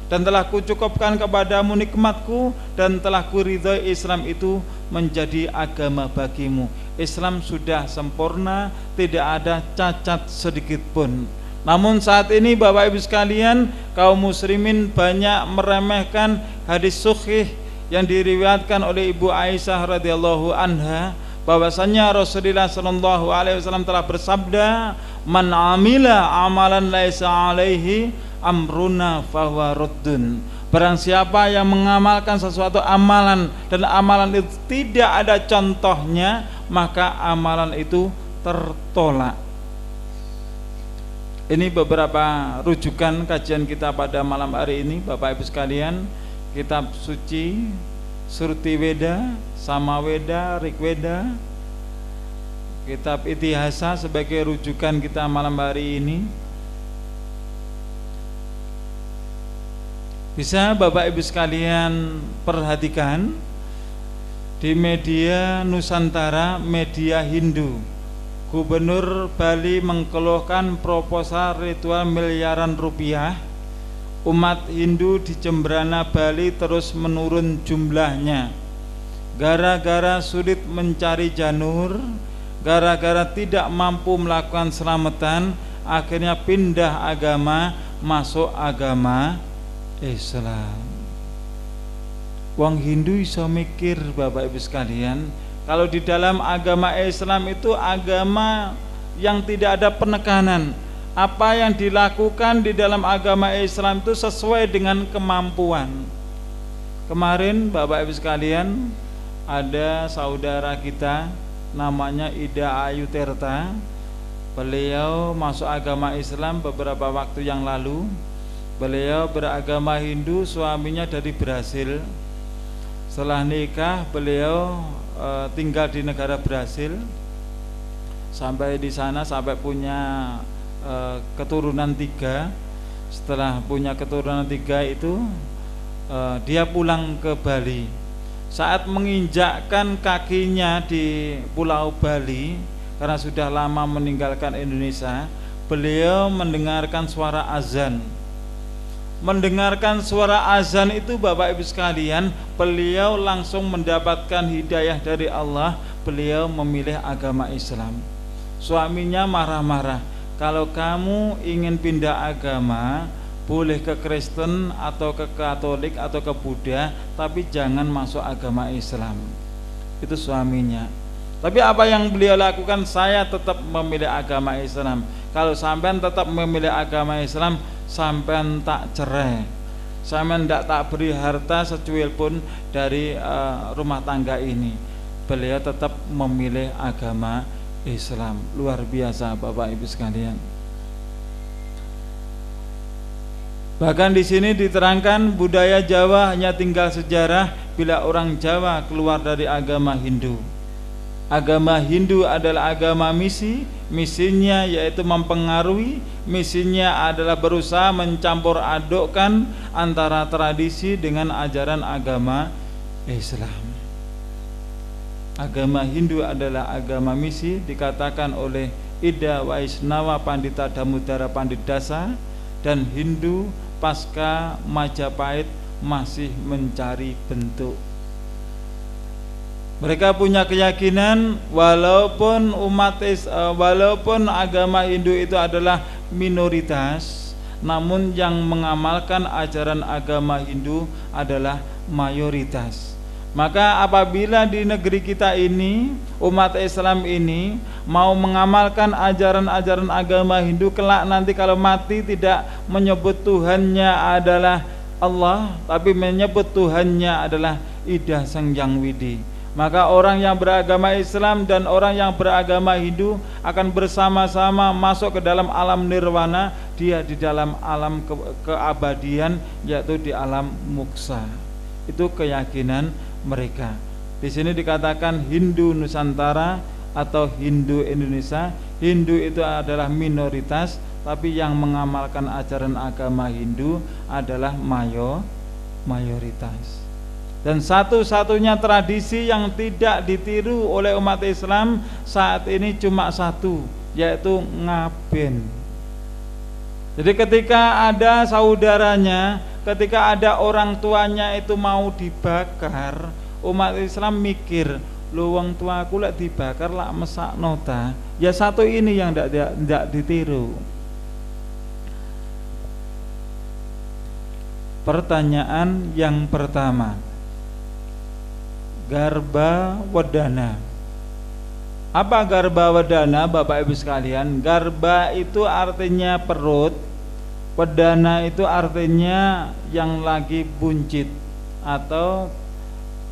S1: dan telah kucukupkan kepadamu nikmatku, dan telah kuridhoi Islam itu menjadi agama bagimu. Islam sudah sempurna, tidak ada cacat sedikit pun. Namun saat ini Bapak Ibu sekalian, kaum muslimin banyak meremehkan hadis sahih yang diriwayatkan oleh Ibu Aisyah radhiyallahu anha, bahwasanya Rasulullah sallallahu alaihi wasallam telah bersabda, man amila amalan laisa alaihi amruna fahuwa raddun. Barang siapa yang mengamalkan sesuatu amalan dan amalan itu tidak ada contohnya, maka amalan itu tertolak. Ini beberapa rujukan kajian kita pada malam hari ini, Bapak Ibu sekalian. Kitab suci, Surti Weda, Samaweda, Rigweda, kitab Itihasa sebagai rujukan kita malam hari ini. Bisa Bapak Ibu sekalian perhatikan di media Nusantara, media Hindu, Gubernur Bali mengeluhkan proposal ritual miliaran rupiah. Umat Hindu di Jembrana Bali terus menurun jumlahnya. Gara-gara sulit mencari janur, gara-gara tidak mampu melakukan selamatan, akhirnya pindah agama, masuk agama Islam. Wong Hindu iso mikir, Bapak Ibu sekalian, kalau di dalam agama Islam itu agama yang tidak ada penekanan. Apa yang dilakukan di dalam agama Islam itu sesuai dengan kemampuan. Kemarin Bapak Ibu sekalian, ada saudara kita namanya Ida Ayu Tirta. Beliau masuk agama Islam beberapa waktu yang lalu. Beliau beragama Hindu, suaminya dari Brasil. Setelah nikah beliau tinggal di negara Brasil. Sampai di sana sampai punya keturunan 3. Setelah punya keturunan 3 itu dia pulang ke Bali. Saat menginjakkan kakinya di Pulau Bali, karena sudah lama meninggalkan Indonesia, beliau mendengarkan suara azan. Mendengarkan suara azan itu Bapak Ibu sekalian, beliau langsung mendapatkan hidayah dari Allah. Beliau memilih agama Islam. Suaminya marah-marah, kalau kamu ingin pindah agama, boleh ke Kristen atau ke Katolik atau ke Buddha, tapi jangan masuk agama Islam. Itu suaminya. Tapi apa yang beliau lakukan? Saya tetap memilih agama Islam. Kalau sampean tetap memilih agama Islam, sampean tak cerai, sampean tak beri harta secuil pun dari rumah tangga ini. Beliau tetap memilih agama Islam. Luar biasa Bapak Ibu sekalian. Bahkan di sini diterangkan budaya Jawa hanya tinggal sejarah bila orang Jawa keluar dari agama Hindu. Agama Hindu adalah agama misi. Misinya yaitu mempengaruhi. Misinya adalah berusaha mencampur adukkan antara tradisi dengan ajaran agama Islam. Agama Hindu adalah agama misi, dikatakan oleh Ida Waisnawa Pandita Damodara Panditdasa. Dan Hindu pasca Majapahit masih mencari bentuk. Mereka punya keyakinan walaupun walaupun agama Hindu itu adalah minoritas, namun yang mengamalkan ajaran agama Hindu adalah mayoritas. Maka apabila di negeri kita ini, umat Islam ini mau mengamalkan ajaran-ajaran agama Hindu, kelak nanti kalau mati tidak menyebut Tuhannya adalah Allah, tapi menyebut Tuhannya adalah Ida Sang Hyang Widi, maka orang yang beragama Islam dan orang yang beragama Hindu akan bersama-sama masuk ke dalam alam nirwana. Dia di dalam alam keabadian, yaitu di alam moksa. Itu keyakinan mereka. Di sini dikatakan Hindu Nusantara atau Hindu Indonesia. Hindu itu adalah minoritas, tapi yang mengamalkan ajaran agama Hindu adalah mayoritas. Dan satu-satunya tradisi yang tidak ditiru oleh umat Islam saat ini cuma satu, yaitu ngaben. Jadi ketika ada saudaranya, ketika ada orang tuanya itu mau dibakar, umat Islam mikir, lu wong tuaku lek dibakar lak mesak nota. Ya satu ini yang tidak ditiru. Pertanyaan yang pertama, Garba Wedana. Apa Garba Wedana Bapak Ibu sekalian? Garba itu artinya perut, Wedana itu artinya yang lagi buncit atau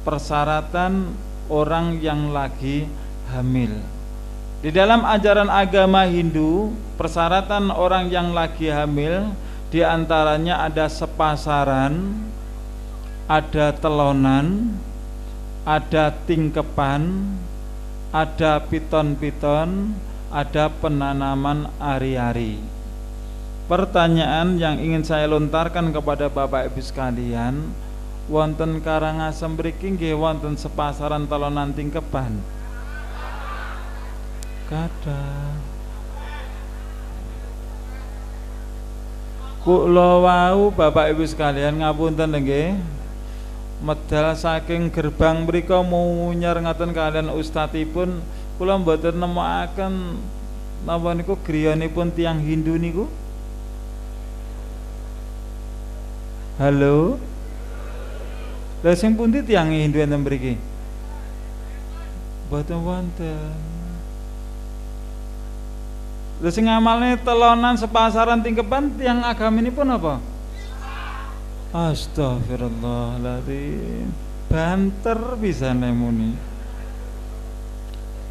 S1: persyaratan orang yang lagi hamil. Di dalam ajaran agama Hindu, persyaratan orang yang lagi hamil diantaranya ada sepasaran, ada telonan, ada tingkepan, ada piton-piton, ada penanaman ari-ari. Pertanyaan yang ingin saya lontarkan kepada Bapak Ibu sekalian, wonten Karangasem mriki nggih wonten sepasaran telonan tingkepan? Kathah. Kula wau Bapak Ibu sekalian ngapunten nggih. Medal saking gerbang mriku munyer ngaten kalian ustadzipun, kula mboten nemokaken napa niku griyanipun tiyang Hindu niku. Halo. Lha sing pundi tiyang Hindu enten mriki? Mboten wonten. Lha sing ngamalne telonan sepasaran tingkepan tiyang agaminipun apa? Astagfirullahaladzim, banter bisa nemuni.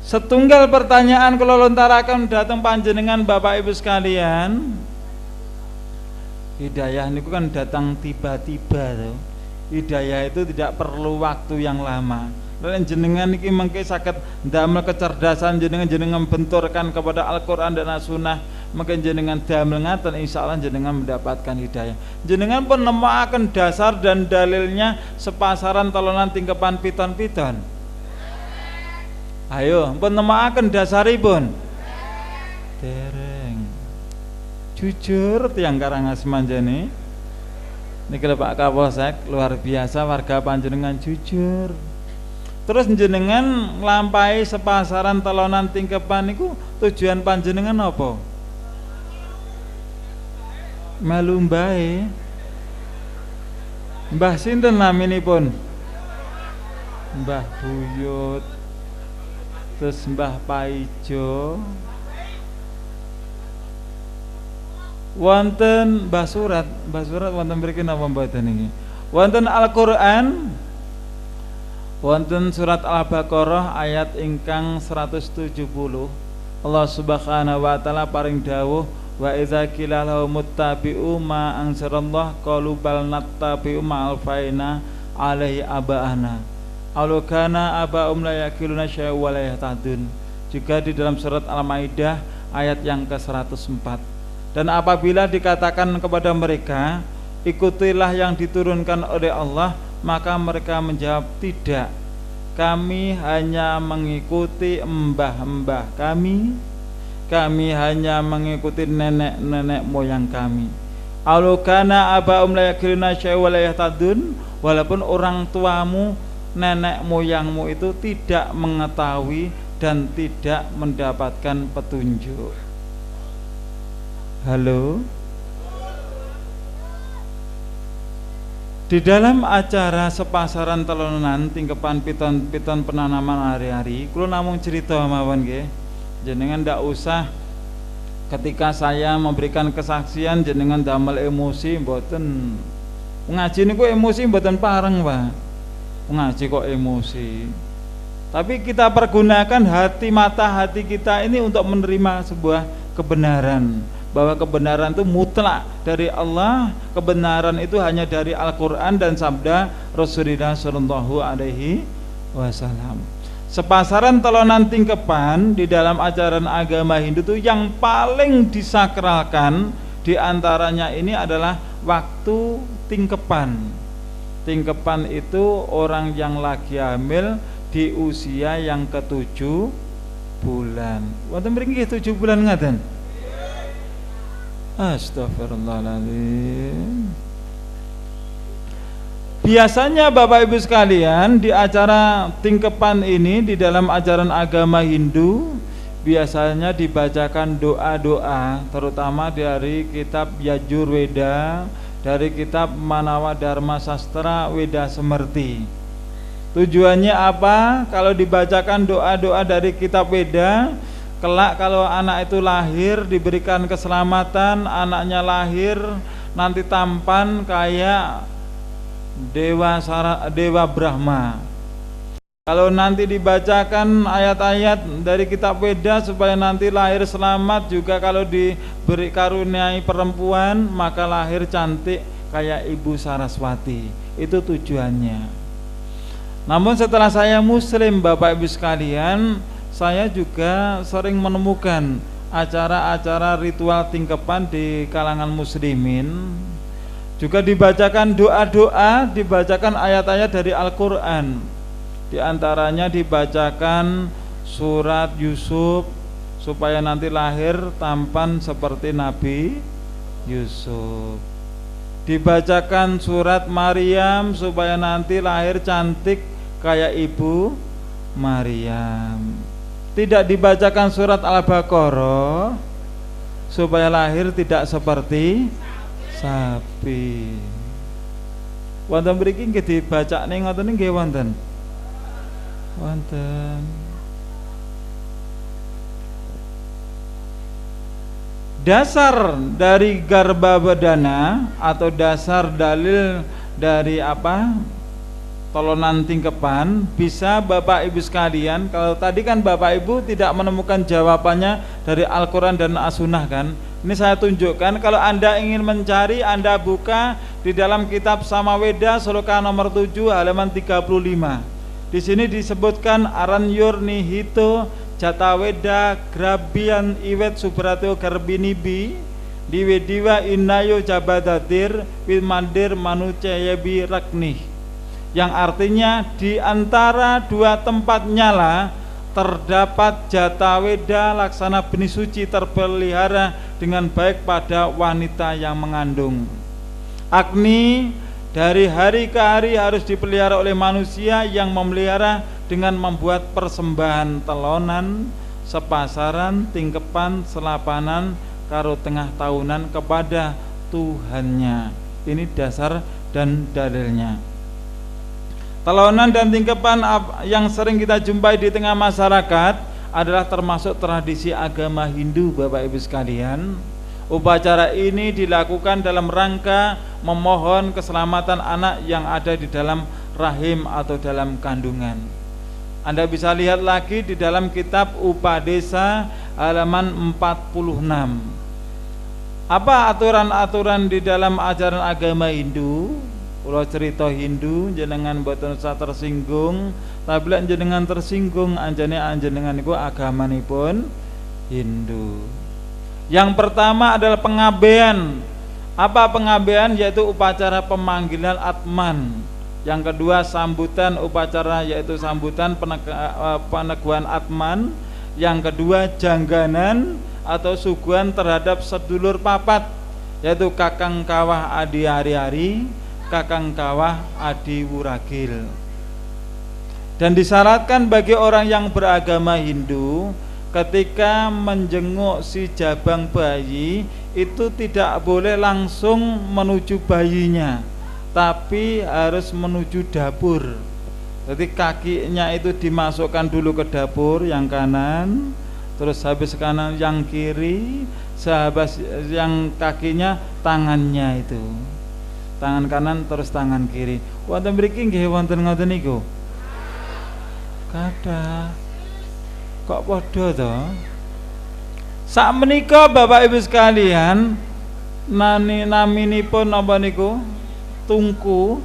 S1: Setunggal pertanyaan kalau lontarakan datang panjenengan Bapak Ibu sekalian. Hidayah niku kan datang tiba-tiba tuh. Hidayah itu tidak perlu waktu yang lama. Dan jenengan iki mengke saged ndamel kecerdasan jenengan benturkan kepada Al-Qur'an dan As-Sunnah, mungkin jenengan damel ngaten insyaallah jenengan mendapatkan hidayah. Jenengan pun nemokaken dasar dan dalilnya sepasaran telonan tingkepan piton-piton. Ayo, pun nemokaken dasaripun. Dereng. Jujur tiang Karangasem manjane. Niki lho Pak Kapolsek, luar biasa warga panjenengan jujur. Terus jenengan nglampahi sepasaran telonan tingkepan niku tujuan panjenengan apa? Melu mbae. Mbah sinten naminipun? Mbah Buyut. Terus Mbah Paijo. Wonten Mbah Surat wonten mriki napa mboten niki? Wonten Al-Qur'an, wonten surat Al-Baqarah ayat ingkang 170. Allah Subhanahu wa taala paring dawuh, wa idza qila lahum muttabi'u ma anzalallah qalu bal nattabi'u ma alfaina alaihi aba'ana aw kana aba'um la yaqiluna syai'a wa la yahtadun. Juga di dalam surat Al-Maidah ayat yang ke-104. Dan apabila dikatakan kepada mereka, ikutilah yang diturunkan oleh Allah, maka mereka menjawab, tidak, kami hanya mengikuti mbah-mbah kami hanya mengikuti nenek-nenek moyang kami. Alukana aba'um la yaqiluna syai'a wa la yahtadun. Walaupun orang tuamu, nenek moyangmu itu tidak mengetahui dan tidak mendapatkan petunjuk. Halo. Di dalam acara sepasaran telonan tingkepan piton penanaman hari-hari, kula namung cerita mawon nggih. Jenengan ndak usah ketika saya memberikan kesaksian jenengan damel emosi mboten. Ngaji niku emosi mboten pareng, Pak. Ngaji kok emosi. Tapi kita pergunakan hati mata hati kita ini untuk menerima sebuah kebenaran. Bahwa kebenaran itu mutlak dari Allah, kebenaran itu hanya dari Al-Quran dan sabda Rasulullah Shallallahu Alaihi Wasallam. Sepasaran telonan tingkepan di dalam ajaran agama Hindu itu yang paling disakralkan diantaranya ini adalah waktu tingkepan. Tingkepan itu orang yang lagi hamil di usia yang ke-7 bulan. Wonten mriki 7 bulan ngaten? Astagfirullahaladzim. Biasanya Bapak Ibu sekalian di acara tingkepan ini di dalam ajaran agama Hindu biasanya dibacakan doa-doa, terutama dari kitab Yajurveda, dari kitab Manawa Dharma Sastra Weda Semerti. Tujuannya apa? Kalau dibacakan doa-doa dari kitab Weda, kelak kalau anak itu lahir diberikan keselamatan, anaknya lahir nanti tampan kayak Dewa Brahma. Kalau nanti dibacakan ayat-ayat dari kitab Weda supaya nanti lahir selamat, juga kalau diberi karuniai perempuan maka lahir cantik kayak Ibu Saraswati. Itu tujuannya. Namun setelah saya muslim Bapak Ibu sekalian, saya juga sering menemukan acara-acara ritual tingkepan di kalangan muslimin. Juga dibacakan doa-doa, dibacakan ayat-ayat dari Al-Quran. Di antaranya dibacakan surat Yusuf supaya nanti lahir tampan seperti Nabi Yusuf. Dibacakan surat Maryam supaya nanti lahir cantik kayak Ibu Maryam. Tidak dibacakan surat Al-Baqarah supaya lahir tidak seperti sapi. Wonten mriki nggih dibacane ngoten nggih wonten. Wonten. Dasar dari Garbhadana atau dasar dalil dari apa? Tolonan tingkepan bisa Bapak Ibu sekalian. Kalau tadi kan Bapak Ibu tidak menemukan jawabannya dari Al-Quran dan As-Sunnah kan. Ini saya tunjukkan. Kalau Anda ingin mencari, Anda buka di dalam kitab Samaweda Sloka nomor 7 halaman 35. Di sini disebutkan Aranyur Nihito Jataweda Grabian Iwet Subrato Garbinibi Diwediwa Inayo Jabadadir Wilmandir Manuceyebi Raknih, yang artinya di antara dua tempat nyala terdapat Jataweda laksana benih suci terpelihara dengan baik pada wanita yang mengandung. Agni dari hari ke hari harus dipelihara oleh manusia yang memelihara dengan membuat persembahan telonan, sepasaran, tingkepan, selapanan, karo tengah tahunan kepada Tuhannya. Ini dasar dan dalilnya. Telonan dan tingkepan yang sering kita jumpai di tengah masyarakat adalah termasuk tradisi agama Hindu, Bapak Ibu sekalian. Upacara ini dilakukan dalam rangka memohon keselamatan anak yang ada di dalam rahim atau dalam kandungan. Anda bisa lihat lagi di dalam kitab Upadesa halaman 46. Apa aturan-aturan di dalam ajaran agama Hindu? Kalau cerita Hindu jenengan boten usah tersinggung, tapi lek jenengan tersinggung anjane anjenengan niku agamanipun Hindu. Yang pertama adalah pengabaian. Apa pengabaian? Yaitu upacara pemanggilan Atman. Yang kedua sambutan upacara, yaitu sambutan peneguhan Atman. Yang kedua jangganan atau suguhan terhadap sedulur papat, yaitu kakang kawah adi hari-hari, kakang kawah adi wuragil. Dan disyaratkan bagi orang yang beragama Hindu ketika menjenguk si jabang bayi itu tidak boleh langsung menuju bayinya, tapi harus menuju dapur. Jadi kakinya itu dimasukkan dulu ke dapur yang kanan, terus habis kanan yang kiri, sahabat yang kakinya tangannya itu. Tangan kanan terus tangan kiri. Wonten mriki nggih wonten ngoten niku? Kathah. Kok padha to? Sakmenika Bapak Ibu sekalian, naminipun napa niku? Tungku,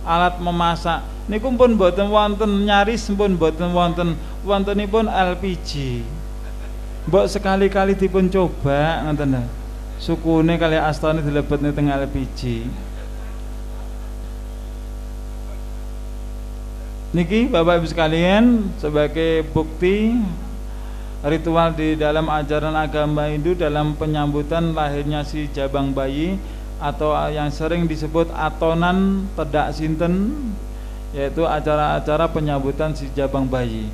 S1: alat memasak. Niku pun boten wonten, nyaris pun boten wonten, wontenipun LPG. Mbok sekali-kali dipun coba ngoten lho. Sukune kali astane dilebetne teng LPG. Niki Bapak Ibu sekalian, sebagai bukti ritual di dalam ajaran agama Hindu dalam penyambutan lahirnya si jabang bayi atau yang sering disebut atonan tedak sinten, yaitu acara-acara penyambutan si jabang bayi.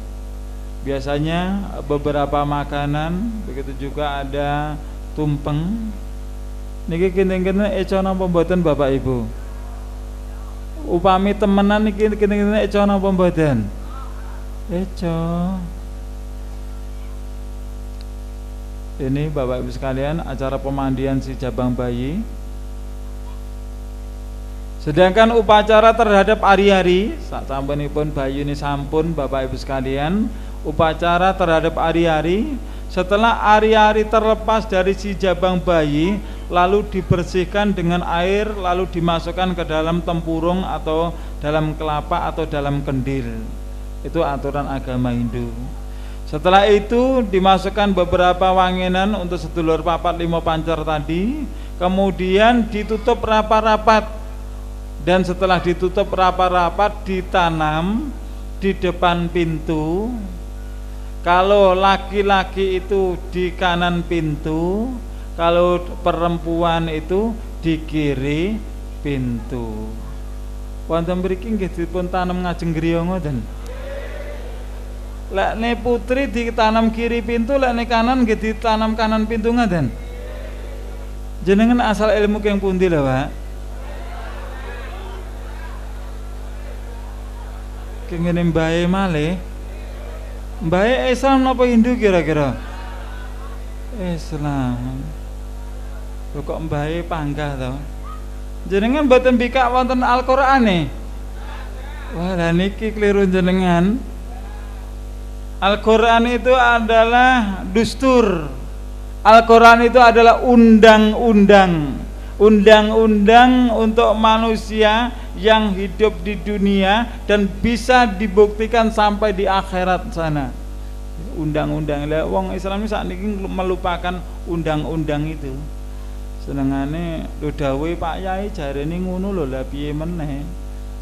S1: Biasanya beberapa makanan, begitu juga ada tumpeng. Niki kinten-kinten eco napa mboten Bapak Ibu? Upami temenan niki kinten eco napa mboten? Eco. Ini Bapak Ibu sekalian acara pemandian si jabang bayi. Sedangkan upacara terhadap ari-ari, sasampunipun bayi ini sampun Bapak Ibu sekalian, upacara terhadap ari-ari, setelah ari-ari terlepas dari si jabang bayi, lalu dibersihkan dengan air, lalu dimasukkan ke dalam tempurung atau dalam kelapa atau dalam kendil. Itu aturan agama Hindu. Setelah itu dimasukkan beberapa wanginan untuk sedulur papat lima pancar tadi, kemudian ditutup rapat-rapat. Dan setelah ditutup rapat-rapat ditanam di depan pintu. Kalau laki-laki itu di kanan pintu, kalau perempuan itu di kiri pintu. Wonten mriki nggih dipun tanam ngajeng griya ngoten. Lekne putri ditanam kiri pintu, lekne kanan nggih ditanam kanan pintu ngoten. Jenengan asal ilmu keng pundi lho, Pak? Kengene mbae malih. Mbae Islam napa Hindu kira-kira? Islam. Kok mbae panggah to? Jenengan mboten bikak wonten Al-Qur'ane. Wah, lah niki keliru jenengan. Al-Qur'an itu adalah dustur. Al-Qur'an itu adalah undang-undang. Undang-undang untuk manusia yang hidup di dunia dan bisa dibuktikan sampai di akhirat sana. Undang-undang lah wong Islam sakniki melupakan undang-undang itu. Senengane lho dawuhe Pak Yai jarene ngono lho, lah piye meneh.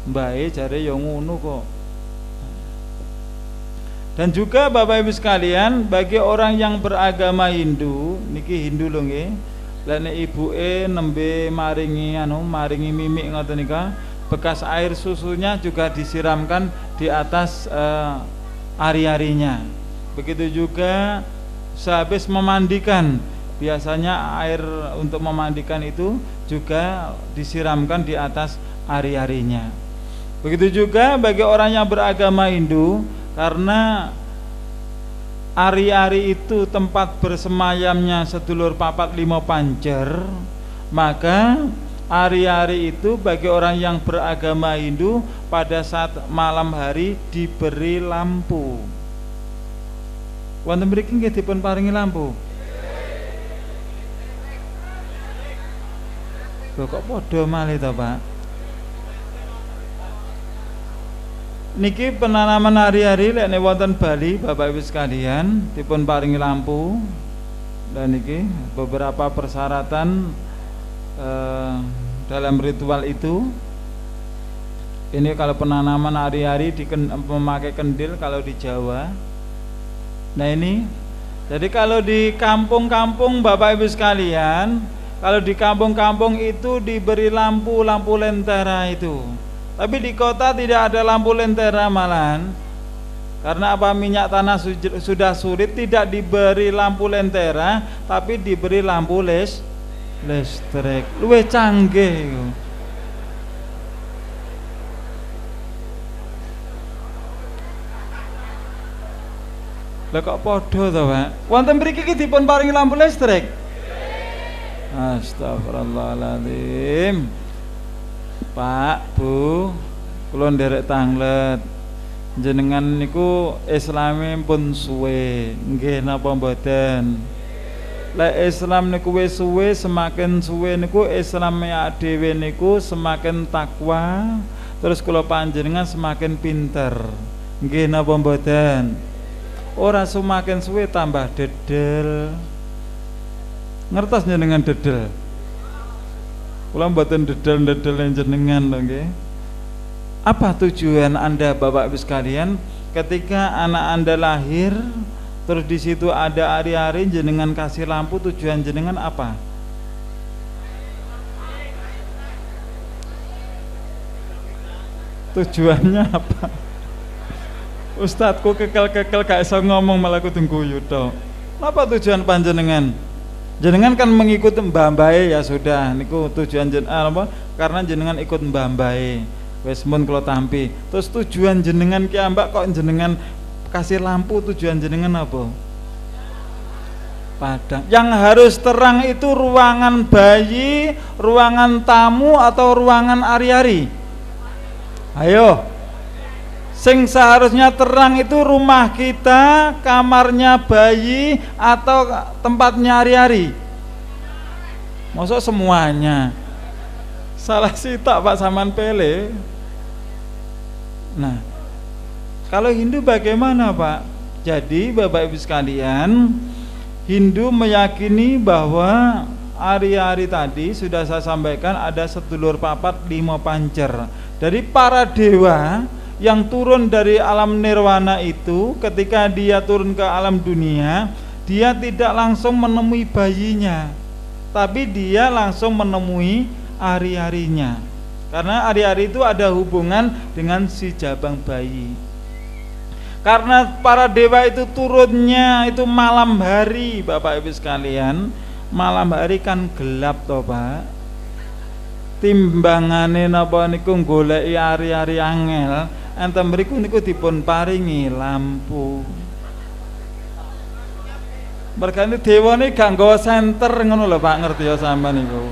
S1: Mbae jare ya ngono kok. Dan juga Bapak Ibu sekalian, bagi orang yang beragama Hindu, niki Hindu lho nggih. Lah nek ibuke nembe maringi mimik ngoten nika, bekas air susunya juga disiramkan di atas ari-arinya. Begitu juga sehabis memandikan, biasanya air untuk memandikan itu juga disiramkan di atas ari-arinya. Begitu juga bagi orang yang beragama Hindu, karena ari-ari itu tempat bersemayamnya sedulur papat lima pancer, maka ari-ari itu bagi orang yang beragama Hindu pada saat malam hari diberi lampu. Wonten mriki nggih dipun paringi lampu. Lho kok padha malih to, Pak? Niki penanaman ari-ari lek wonten Bali, Bapak Ibu sekalian, dipun paringi lampu. Dan niki beberapa persyaratan dalam ritual itu. Ini kalau penanaman ari-ari memakai kendil kalau di Jawa. Nah ini, jadi kalau di kampung-kampung Bapak Ibu sekalian, kalau di kampung-kampung itu diberi lampu lentera itu. Tapi di kota tidak ada lampu lentera malahan. Karena apa, minyak tanah sudah sulit, tidak diberi lampu lentera, tapi diberi lampu listrik. Luwih canggih iku. Lah kok padha to, Pak? Wonten mriki iki dipun paringi lampu listrik. Astagfirullahaladzim. Pak, Bu, kula nderek tanglet. Jenengan niku Islame pun suwe, nggih napa mboten? Lek Islam niku wis suwe, semakin suwe niku Islame dhewe niku semakin takwa, terus kula panjenengan semakin pinter. Nggih napa mboten? Ora semakin suwe tambah dedel. Ngertos jenengan dedel? Kula mboten dedel-dedel jenengan lho nggih. Apa tujuan Anda Bapak Ibu sekalian ketika anak Anda lahir terus di situ ada ari-ari jenengan kasih lampu, tujuan jenengan apa? Tujuannya apa? Ustadku kekel-kekel gak iso ngomong malah kudu guyu tok. Apa tujuan panjenengan? Jenengan kan mengikuti mbah-mbahe ya sudah niku tujuan apa? Karena jenengan ikut mbah-mbahe. Wis mun kula tampi. Terus tujuan jenengan ki ambak kok jenengan kasih lampu, tujuan jenengan apa? Padang. Yang harus terang itu ruangan bayi, ruangan tamu atau ruangan ari-ari? Ayo. Sing seharusnya terang itu rumah kita, kamarnya bayi, atau tempatnya ari-ari? Maksud semuanya. Salah sitak Pak Saman Pele. Nah, kalau Hindu bagaimana Pak? Jadi Bapak Ibu sekalian, Hindu meyakini bahwa ari-ari tadi sudah saya sampaikan ada sedulur papat lima pancer. Dari para dewa yang turun dari alam nirwana itu, ketika dia turun ke alam dunia, dia tidak langsung menemui bayinya, tapi dia langsung menemui ari-arinya. Karena ari-ari itu ada hubungan dengan si jabang bayi. Karena para dewa itu turunnya itu malam hari, Bapak Ibu sekalian. Malam hari kan gelap toh Pak. Timbangane napa niku goleki ari-ari angel, enten mriku niku dipun paringi lampu. Mergane dewane gak nggawa senter ngono lho Pak, ngerti ya sampean niku.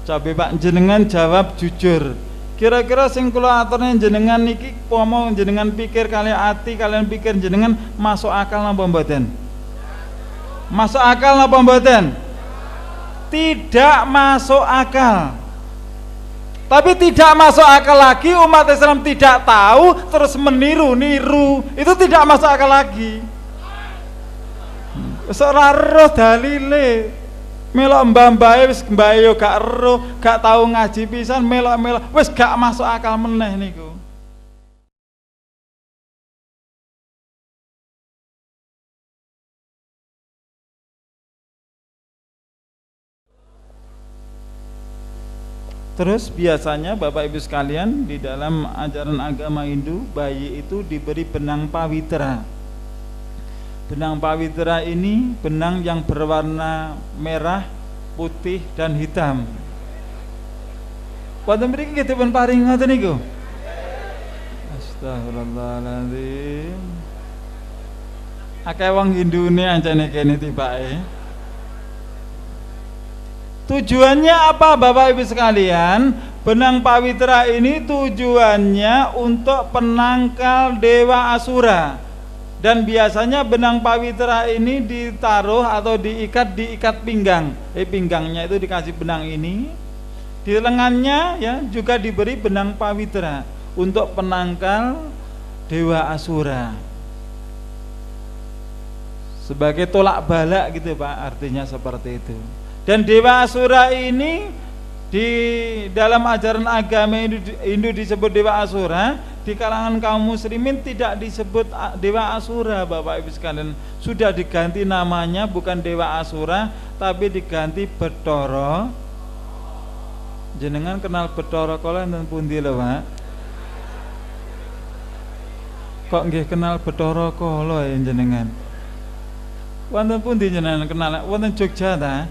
S1: Coba Pak jenengan jawab jujur. Kira-kira sing kula aturne jenengan niki pomo jenengan pikir kali ati kalian pikir jenengan masuk akal napa mboten? Masuk akal napa mboten? Tidak masuk akal. Tapi tidak masuk akal lagi, umat Islam tidak tahu terus meniru-niru. Itu tidak masuk akal lagi. Ora roh dalile. Melok mbah-mbahe wis mbahe yo gak ero, gak tau ngaji pisan, melok-melok wis gak masuk akal meneh niku. Terus biasanya Bapak Ibu sekalian, di dalam ajaran agama Hindu, bayi itu diberi benang pawitra. Benang pawitra ini benang yang berwarna merah, putih dan hitam. Wonten mriki nggih dipun paring ngoten niku. Astagfirullahaladzim. Akeh wong Hindune ancene kene tibake. Tujuannya apa Bapak Ibu sekalian? Benang pawitra ini tujuannya untuk penangkal dewa Asura. Dan biasanya benang pawitra ini ditaruh atau diikat pinggang. Pinggangnya itu dikasih benang ini. Di lengannya ya juga diberi benang pawitra untuk penangkal dewa Asura. Sebagai tolak balak gitu Pak, artinya seperti itu. Dan dewa Asura ini di dalam ajaran agama Hindu disebut dewa Asura, di kalangan kaum muslimin tidak disebut dewa Asura Bapak Ibu sekalian. Sudah diganti namanya, bukan dewa Asura tapi diganti Bathara. Jenengan kenal Bathara kala enten pundi lho Pak? Kok nggih kenal Bathara kala ya jenengan? Wonten pundi jenengan kenal? Wonten Jogja ta?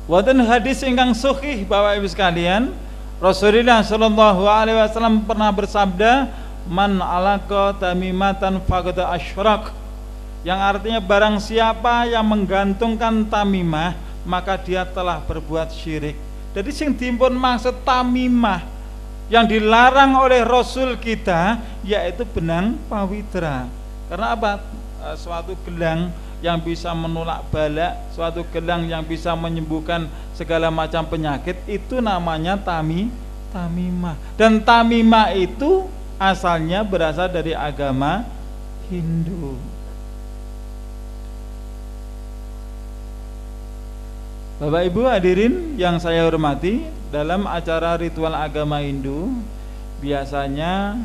S1: Wonten hadis ingkang sahih Bapak Ibu sekalian, Rasulullah sallallahu alaihi wasallam pernah bersabda, "Man alaqa tamimatan faqad asyrak." Yang artinya barang siapa yang menggantungkan tamimah, maka dia telah berbuat syirik. Jadi sing dipun maksud tamimah yang dilarang oleh Rasul kita yaitu benang pawitra. Karena apa? Suatu gelang yang bisa menolak bala, suatu gelang yang bisa menyembuhkan segala macam penyakit, itu namanya tamimah. Dan tamimah itu asalnya berasal dari agama Hindu. Bapak Ibu hadirin yang saya hormati, dalam acara ritual agama Hindu biasanya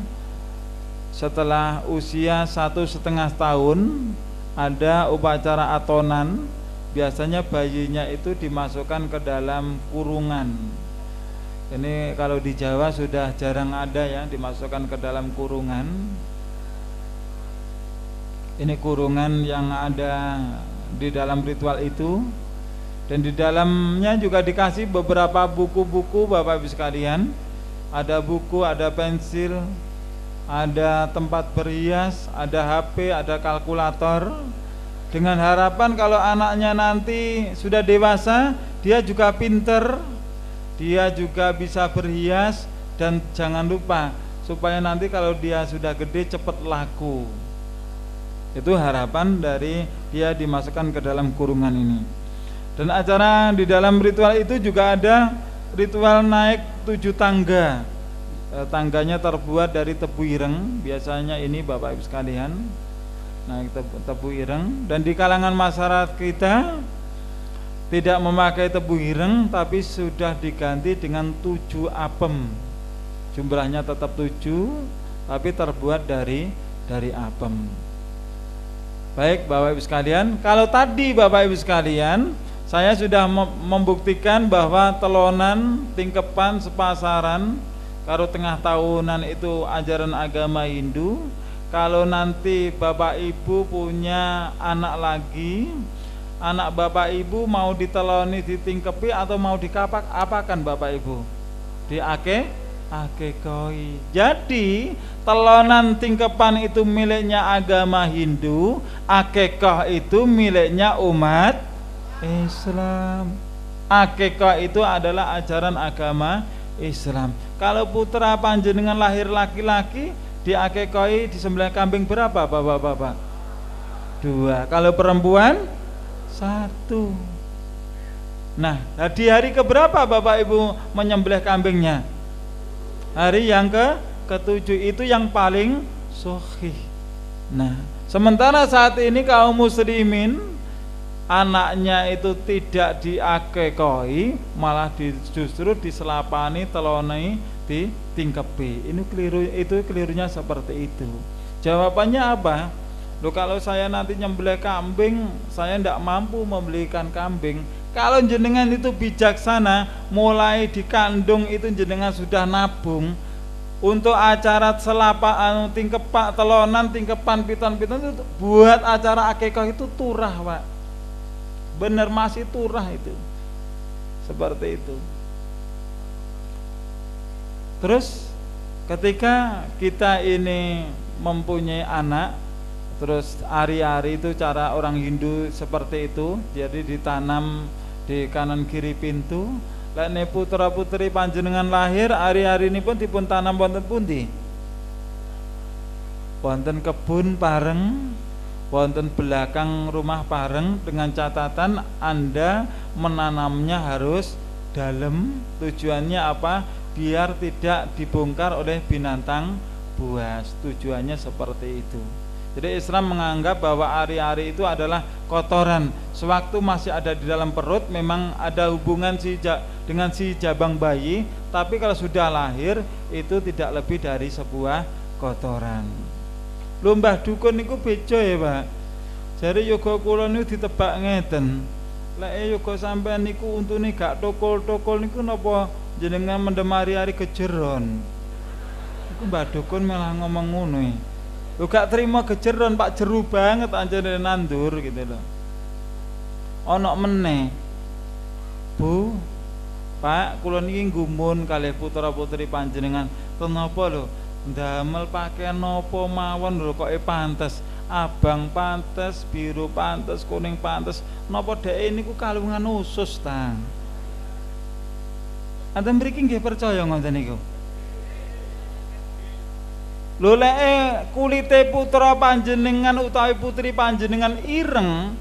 S1: setelah usia 1,5 tahun ada upacara atonan. Biasanya bayinya itu dimasukkan ke dalam kurungan. Ini kalau di Jawa sudah jarang ada ya, dimasukkan ke dalam kurungan. Ini kurungan yang ada di dalam ritual itu. Dan di dalamnya juga dikasih beberapa buku-buku Bapak Ibu sekalian. Ada buku, ada pensil, ada tempat berhias, ada HP, ada kalkulator, dengan harapan kalau anaknya nanti sudah dewasa, dia juga pinter, dia juga bisa berhias, dan jangan lupa supaya nanti kalau dia sudah gede cepat laku. Itu harapan dari dia dimasukkan ke dalam kurungan ini. Dan acara di dalam ritual itu juga ada ritual naik 7 tangga. Tangganya terbuat dari tebu ireng, biasanya ini Bapak Ibu sekalian, naik tebu ireng. Dan di kalangan masyarakat kita tidak memakai tebu ireng, tapi sudah diganti dengan 7 apem. Jumlahnya tetap 7, tapi terbuat dari apem. Baik Bapak Ibu sekalian, kalau tadi Bapak Ibu sekalian saya sudah membuktikan bahwa telonan, tingkepan, sepasaran, kalau tengah tahunan itu ajaran agama Hindu. Kalau nanti Bapak Ibu punya anak lagi, anak Bapak Ibu mau diteloni, ditingkepi atau mau dikapak, apakan Bapak Ibu? Akekoi. Jadi telonan tingkepan itu miliknya agama Hindu, akekah itu miliknya umat Islam. Akekah itu adalah ajaran agama Islam. Kalau putra panjenengan lahir laki-laki, diakekoi disembelih kambing berapa Bapak-bapak? 2. Kalau perempuan 1. Nah, di hari keberapa Bapak Ibu menyembelih kambingnya? Hari yang ke-7, itu yang paling sahih. Nah, Sementara saat ini kaum muslimin anaknya itu tidak diakekoi, malah justru diselapani, teloni, ditingkepi. Ini keliru, itu kelirunya seperti itu. Jawabannya apa? Loh, kalau saya nanti nyembelih kambing, saya tidak mampu membelikan kambing. Kalau jenengan itu bijaksana, mulai dikandung itu jenengan sudah nabung untuk acara selapaan, tingkepak, telonan, tingkepan, piton-piton itu buat acara akikah itu turah, Pak. Bener, masih turah itu. Seperti itu. Terus ketika kita ini mempunyai anak, terus ari-ari itu cara orang Hindu seperti itu, jadi ditanam di kanan kiri pintu. Lek putra putri panjenengan lahir, ari-ari ini pun dipun tanam wonten pundi? Wonten kebun pareng, wonten belakang rumah pareng, dengan catatan Anda menanamnya harus dalam. Tujuannya apa? Biar tidak dibongkar oleh binatang buas. Tujuannya seperti itu. Jadi Islam menganggap bahwa ari-ari itu adalah kotoran. Sewaktu masih ada di dalam perut, memang ada hubungan dengan si jabang bayi, tapi kalau sudah lahir itu tidak lebih dari sebuah kotoran. Lho Mbah Dukun niku bejo ya, Pak. Jare yoga kula niku ditebak ngeten. Lek yoga sampean niku untune gak tokol-tokol niku napa jenengan mendem ari-ari kejeron. Iku Mbah Dukun malah ngomong ngono e. Lu gak terima gejeron, Pak, jeru banget anjane nandur gitu loh. Ono meneh, Bu, Pak, kula niki nggumun kalih putra-putri panjenengan. Tenapa lho, ndamel pakaian napa mawon lho kok pantes. Abang pantes, biru pantes, kuning pantes. Napa dhek niku kalungan usus ta? Anten mriki nggih percaya ngoten niku? Lho lek kulite putra panjenengan utawi putri panjenengan ireng,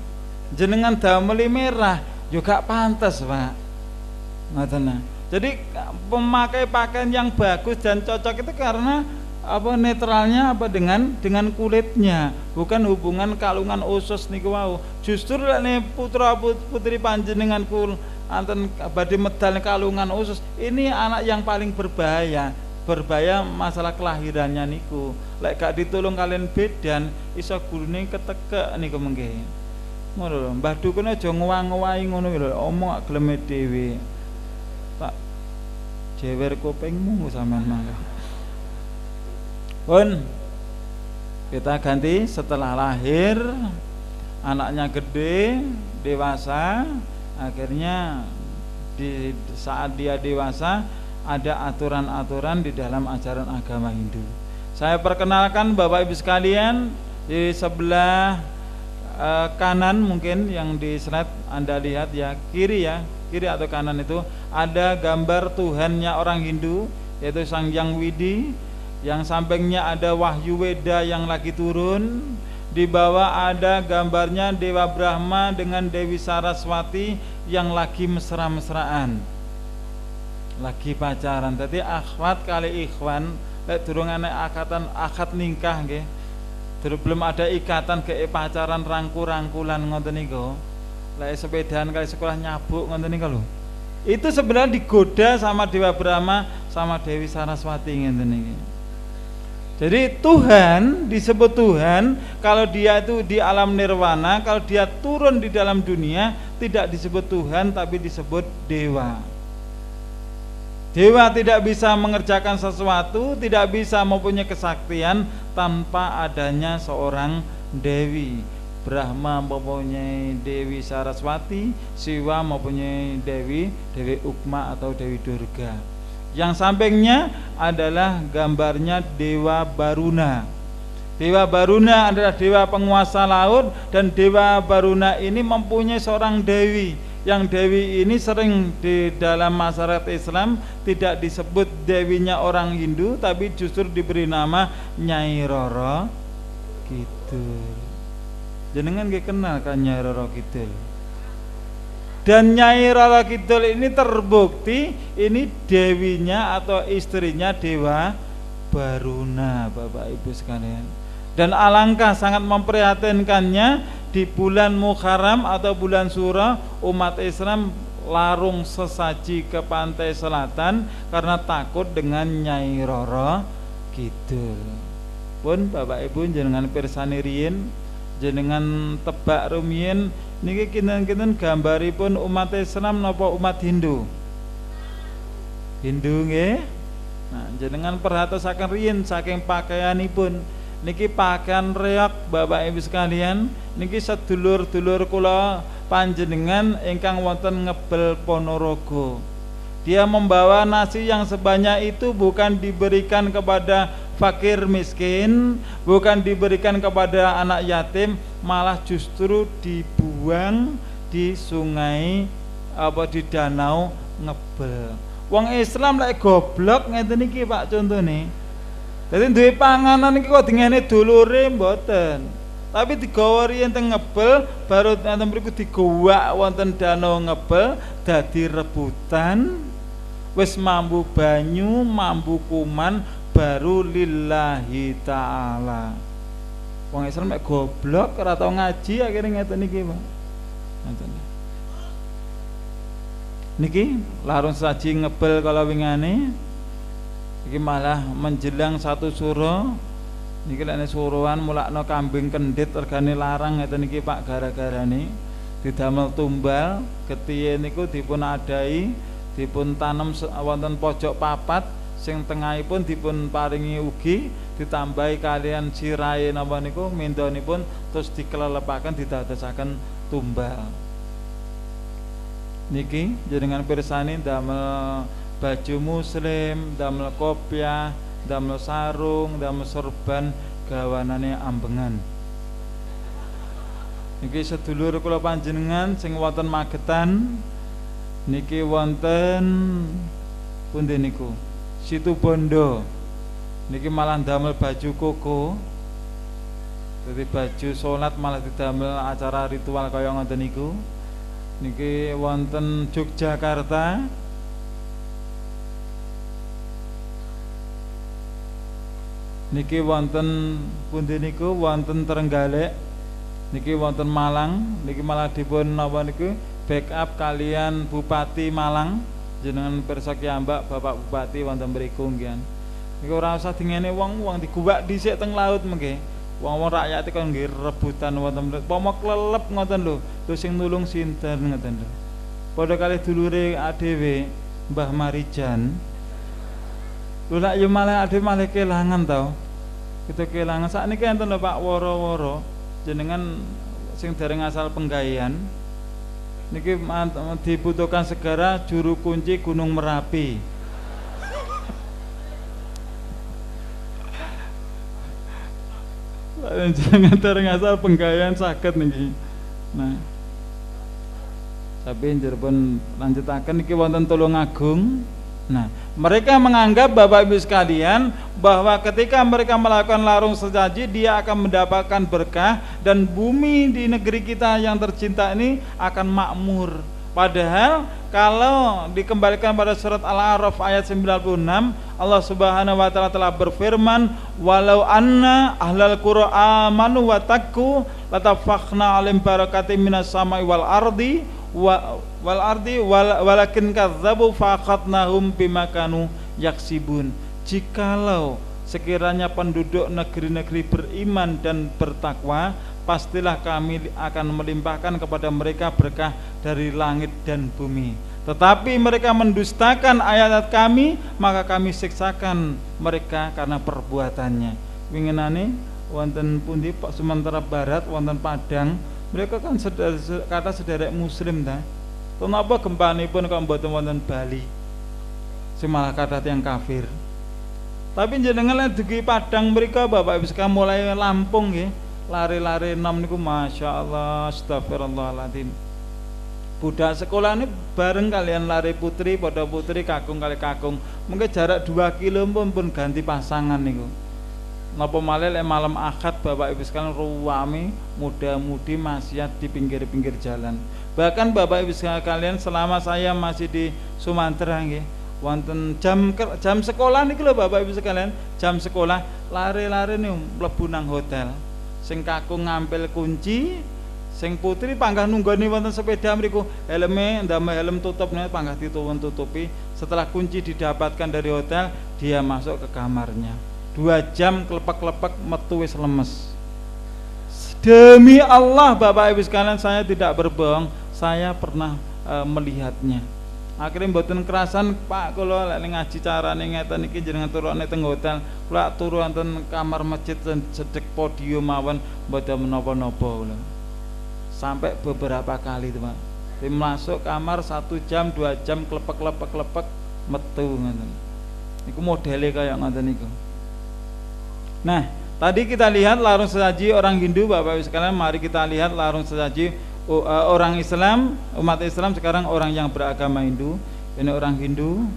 S1: jenengan dameli merah, yo gak pantes, Pak. Ngoten. Jadi pemakai pakaian yang bagus dan cocok itu karena apa, netralnya apa, dengan kulitnya, bukan hubungan kalungan usus niku wau. Justru lek putra putri panjenengan kul anten badhe medal kalungan usus, ini anak yang paling berbahaya masalah kelahirannya niku. Lek gak ditulung kalian bedan, iso gulune ketekek niku mengke. Ngono lho, Mbah Dukun aja ngowah-ngowahi ngono lho, omong gak geleme dhewe. Tak jewer kupingmu sampean mangga. Pun kita ganti setelah lahir, anaknya gede, dewasa, akhirnya di saat dia dewasa ada aturan-aturan di dalam ajaran agama Hindu. Saya perkenalkan Bapak Ibu sekalian, di sebelah kanan mungkin yang di slide Anda lihat ya, kiri atau kanan itu ada gambar Tuhannya orang Hindu, yaitu Sang Hyang Widi. Yang sampingnya ada Wahyu Weda yang lagi turun. Di bawah ada gambarnya Dewa Brahma dengan Dewi Saraswati yang lagi mesra-mesraan, lagi pacaran. Tadi akhwat kali ikhwan, lek durung ana akad nikah nggih. Belum ada ikatan ke pacaran rangkul-rangkulan ngoten niku. Lek sepedaan kali sekolah nyabuk ngoten niku lho. Itu sebenarnya digoda sama Dewa Brahma sama Dewi Saraswati ngoten niki. Jadi Tuhan disebut Tuhan kalau dia itu di alam nirwana, kalau dia turun di dalam dunia tidak disebut Tuhan tapi disebut dewa. Dewa tidak bisa mengerjakan sesuatu, tidak bisa mempunyai kesaktian tanpa adanya seorang dewi. Brahma mempunyai Dewi Saraswati, Siwa mempunyai Dewi Ukma atau Dewi Durga. Yang sampingnya adalah gambarnya Dewa Baruna. Dewa Baruna adalah dewa penguasa laut, dan Dewa Baruna ini mempunyai seorang dewi. Yang dewi ini sering di dalam masyarakat Islam tidak disebut dewinya orang Hindu, tapi justru diberi nama Nyai Roro Kidul. Jenengan gak kenal kan Nyai Roro Kidul? Dan Nyai Roro Kidul ini terbukti ini dewinya atau istrinya Dewa Baruna, Bapak Ibu sekalian. Dan alangkah sangat memprihatinkannya di bulan Muharram atau bulan Syura umat Islam larung sesaji ke pantai selatan karena takut dengan Nyai Roro Kidul. Pun Bapak Ibu jenengan pirsani riyin, jenengan tebak rumiyin niki kinten-kinten gambaripun umat Islam napa umat Hindu? Hindu nggih. Nah, jenengan perhatosaken riyin saking pakaianipun niki pakaian reok Bapak Ibu sekalian, niki sedulur-dulur kula panjenengan ingkang wonten Ngebel Ponorogo. Dia membawa nasi yang sebanyak itu bukan diberikan kepada fakir miskin, bukan diberikan kepada anak yatim, malah justru dibuang di sungai apa di danau Ngebel. Wong Islam lek goblok ngeten iki Pak contone. Dadi duwe panganan iki kok dingene dulure mboten. Tapi digawa riyen teng Ngebel baru enten mriku digowak wonten danau Ngebel dadi rebutan. Wis mambu banyu, mambu kuman baru lillahi ta'ala. Wong Islam mek goblok ora tau ngaji akhirnya ngeten iki, Pak. Ngeten. Niki larung saji Ngebel kala wingane iki malah menjelang satu suro niki lek suruhan mulakno kambing kendhit regane larang ngeten iki Pak gara-garane didamel tumbal getihe niku dipun adai dipun tanem wonten pojok papat sing tengahipun dipun paringi ugi ditambahi kalian sirahe napa niku mindonipun terus dikelelepaken didadosaken tumbal. Niki jenengan pirsani damel baju muslim, damel kopiah, damel sarung, damel sorban gawanane ambengan. Niki sedulur kula panjenengan sing wonten Magetan niki wonten pundi niku Situ Bondo niki malah damel baju koko. Jadi baju salat malah didamel acara ritual kaya ngoten niku. Niki wonten Yogyakarta niki wonten pundi niku wonten Trenggalek niki wonten Malang niki malah dipun napa niku backup kalian Bupati Malang jenengan pirsa kiambak Bapak Bupati wonten mriku nggih. Niku ora usah dingene wong digubak dhisik teng laut mengke. Wong-wong rakyat kon nggih rebutan wonten pomo klelep ngoten lho. Lho sing nulung sinten ngoten lho. Padha kalih dulure adewe Mbah Marijan. Lho lak yo malah adewe malah kelangan to. Kita kelangan sakniki enten lho Pak Woro-woro jenengan sing dereng asal Penggawean. Niki dibutuhkan segera juru kunci Gunung Merapi. Jangan dereng asal Penggawean saged niki. Nah. Tapi njeripun lanjutaken niki wonten Tulungagung. Nah, mereka menganggap Bapak Ibu sekalian bahwa ketika mereka melakukan larung sesaji dia akan mendapatkan berkah dan bumi di negeri kita yang tercinta ini akan makmur. Padahal kalau dikembalikan pada surat Al-A'raf ayat 96 Allah Subhanahu wa taala telah berfirman walau anna ahlal qura amanu wa taqu latafakhna alim barakatim minas samai wal ardi walakin kadzabu faqatnahum bima kanu yaksibun. Jikalau sekiranya penduduk negeri-negeri beriman dan bertakwa, pastilah kami akan melimpahkan kepada mereka berkah dari langit dan bumi. Tetapi mereka mendustakan ayat kami, maka kami siksakan mereka karena perbuatannya. Winginane wonten pundi Pak Sumatera Barat wonten Padang. Mereka kan kata sederek muslim ta. Kenapa gempanipun kok mboten wonten Bali? Sing malah kata yang kafir. Tapi jenengan lek dugi Padang mriku Bapak Ibu sekalian mulai Lampung nggih. Lari-lari nom niku masyaallah astagfirullahaladzim. Budak sekolah ini bareng kalian lari putri pada putri kakung kali kakung. Mungkin jarak 2 kilo pun ganti pasangan niku. Napa malih lek malam Ahad Bapak Ibu sekalian ruwami muda-mudi maksiat di pinggir-pinggir jalan. Bahkan Bapak Ibu sekalian selama saya masih di Sumatera nggih, wonten jam sekolah niki lho Bapak Ibu sekalian, jam sekolah lare-lare nih mlebu nang hotel. Sing kakung ngambil kunci, sing putri panggah nunggoni wonten sepeda mriku, helme ndamel helm tutupnya panggah tutupi. Setelah kunci didapatkan dari hotel, dia masuk ke kamarnya. 2 jam klepek-klepek metu wis lemes. Demi Allah Bapak Ibu sekalian, saya tidak berbohong, saya pernah melihatnya. Akhirnya mboten kerasan Pak kula lek ngaji carane ngeten iki jenengan turune teng hotel, kula turu wonten kamar masjid cedhek podium mawon mboten menapa-napa kula. Sampai beberapa kali itu Pak. Tim masuk kamar 1 jam 2 jam klepek metu ngoten. Niku modele kaya ngoten niku. Nah, tadi kita lihat larung sesaji orang Hindu Bapak Ibu sekalian, mari kita lihat larung sesaji orang Islam, umat Islam sekarang orang yang beragama Hindu. Ini orang Hindu,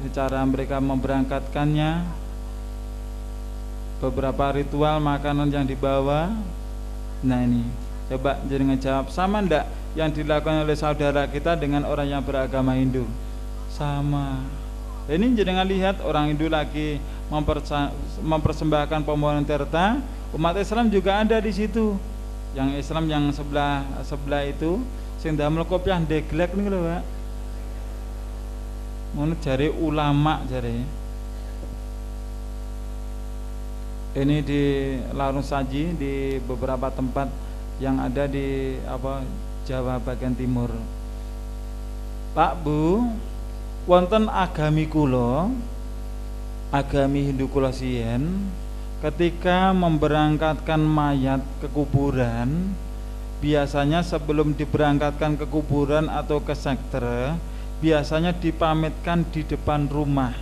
S1: ini cara mereka memberangkatkannya, beberapa ritual makanan yang dibawa. Nah ini, coba jenengan jawab, sama ndak yang dilakukan oleh saudara kita dengan orang yang beragama Hindu? Sama. Ini jenengan lihat orang Hindu lagi mempersembahkan pemohonan terta, umat Islam juga ada di situ. Yang Islam yang sebelah itu sing damel kopiah deglek niku lho, Pak. Ngono jare ulama jare. Ini di larung saji di beberapa tempat yang ada di Jawa bagian timur. Pak Bu, wonten agami kula, agami Hindu kula siyen, ketika memberangkatkan mayat ke kuburan, biasanya sebelum diberangkatkan ke kuburan atau ke sektre, biasanya dipamitkan di depan rumah.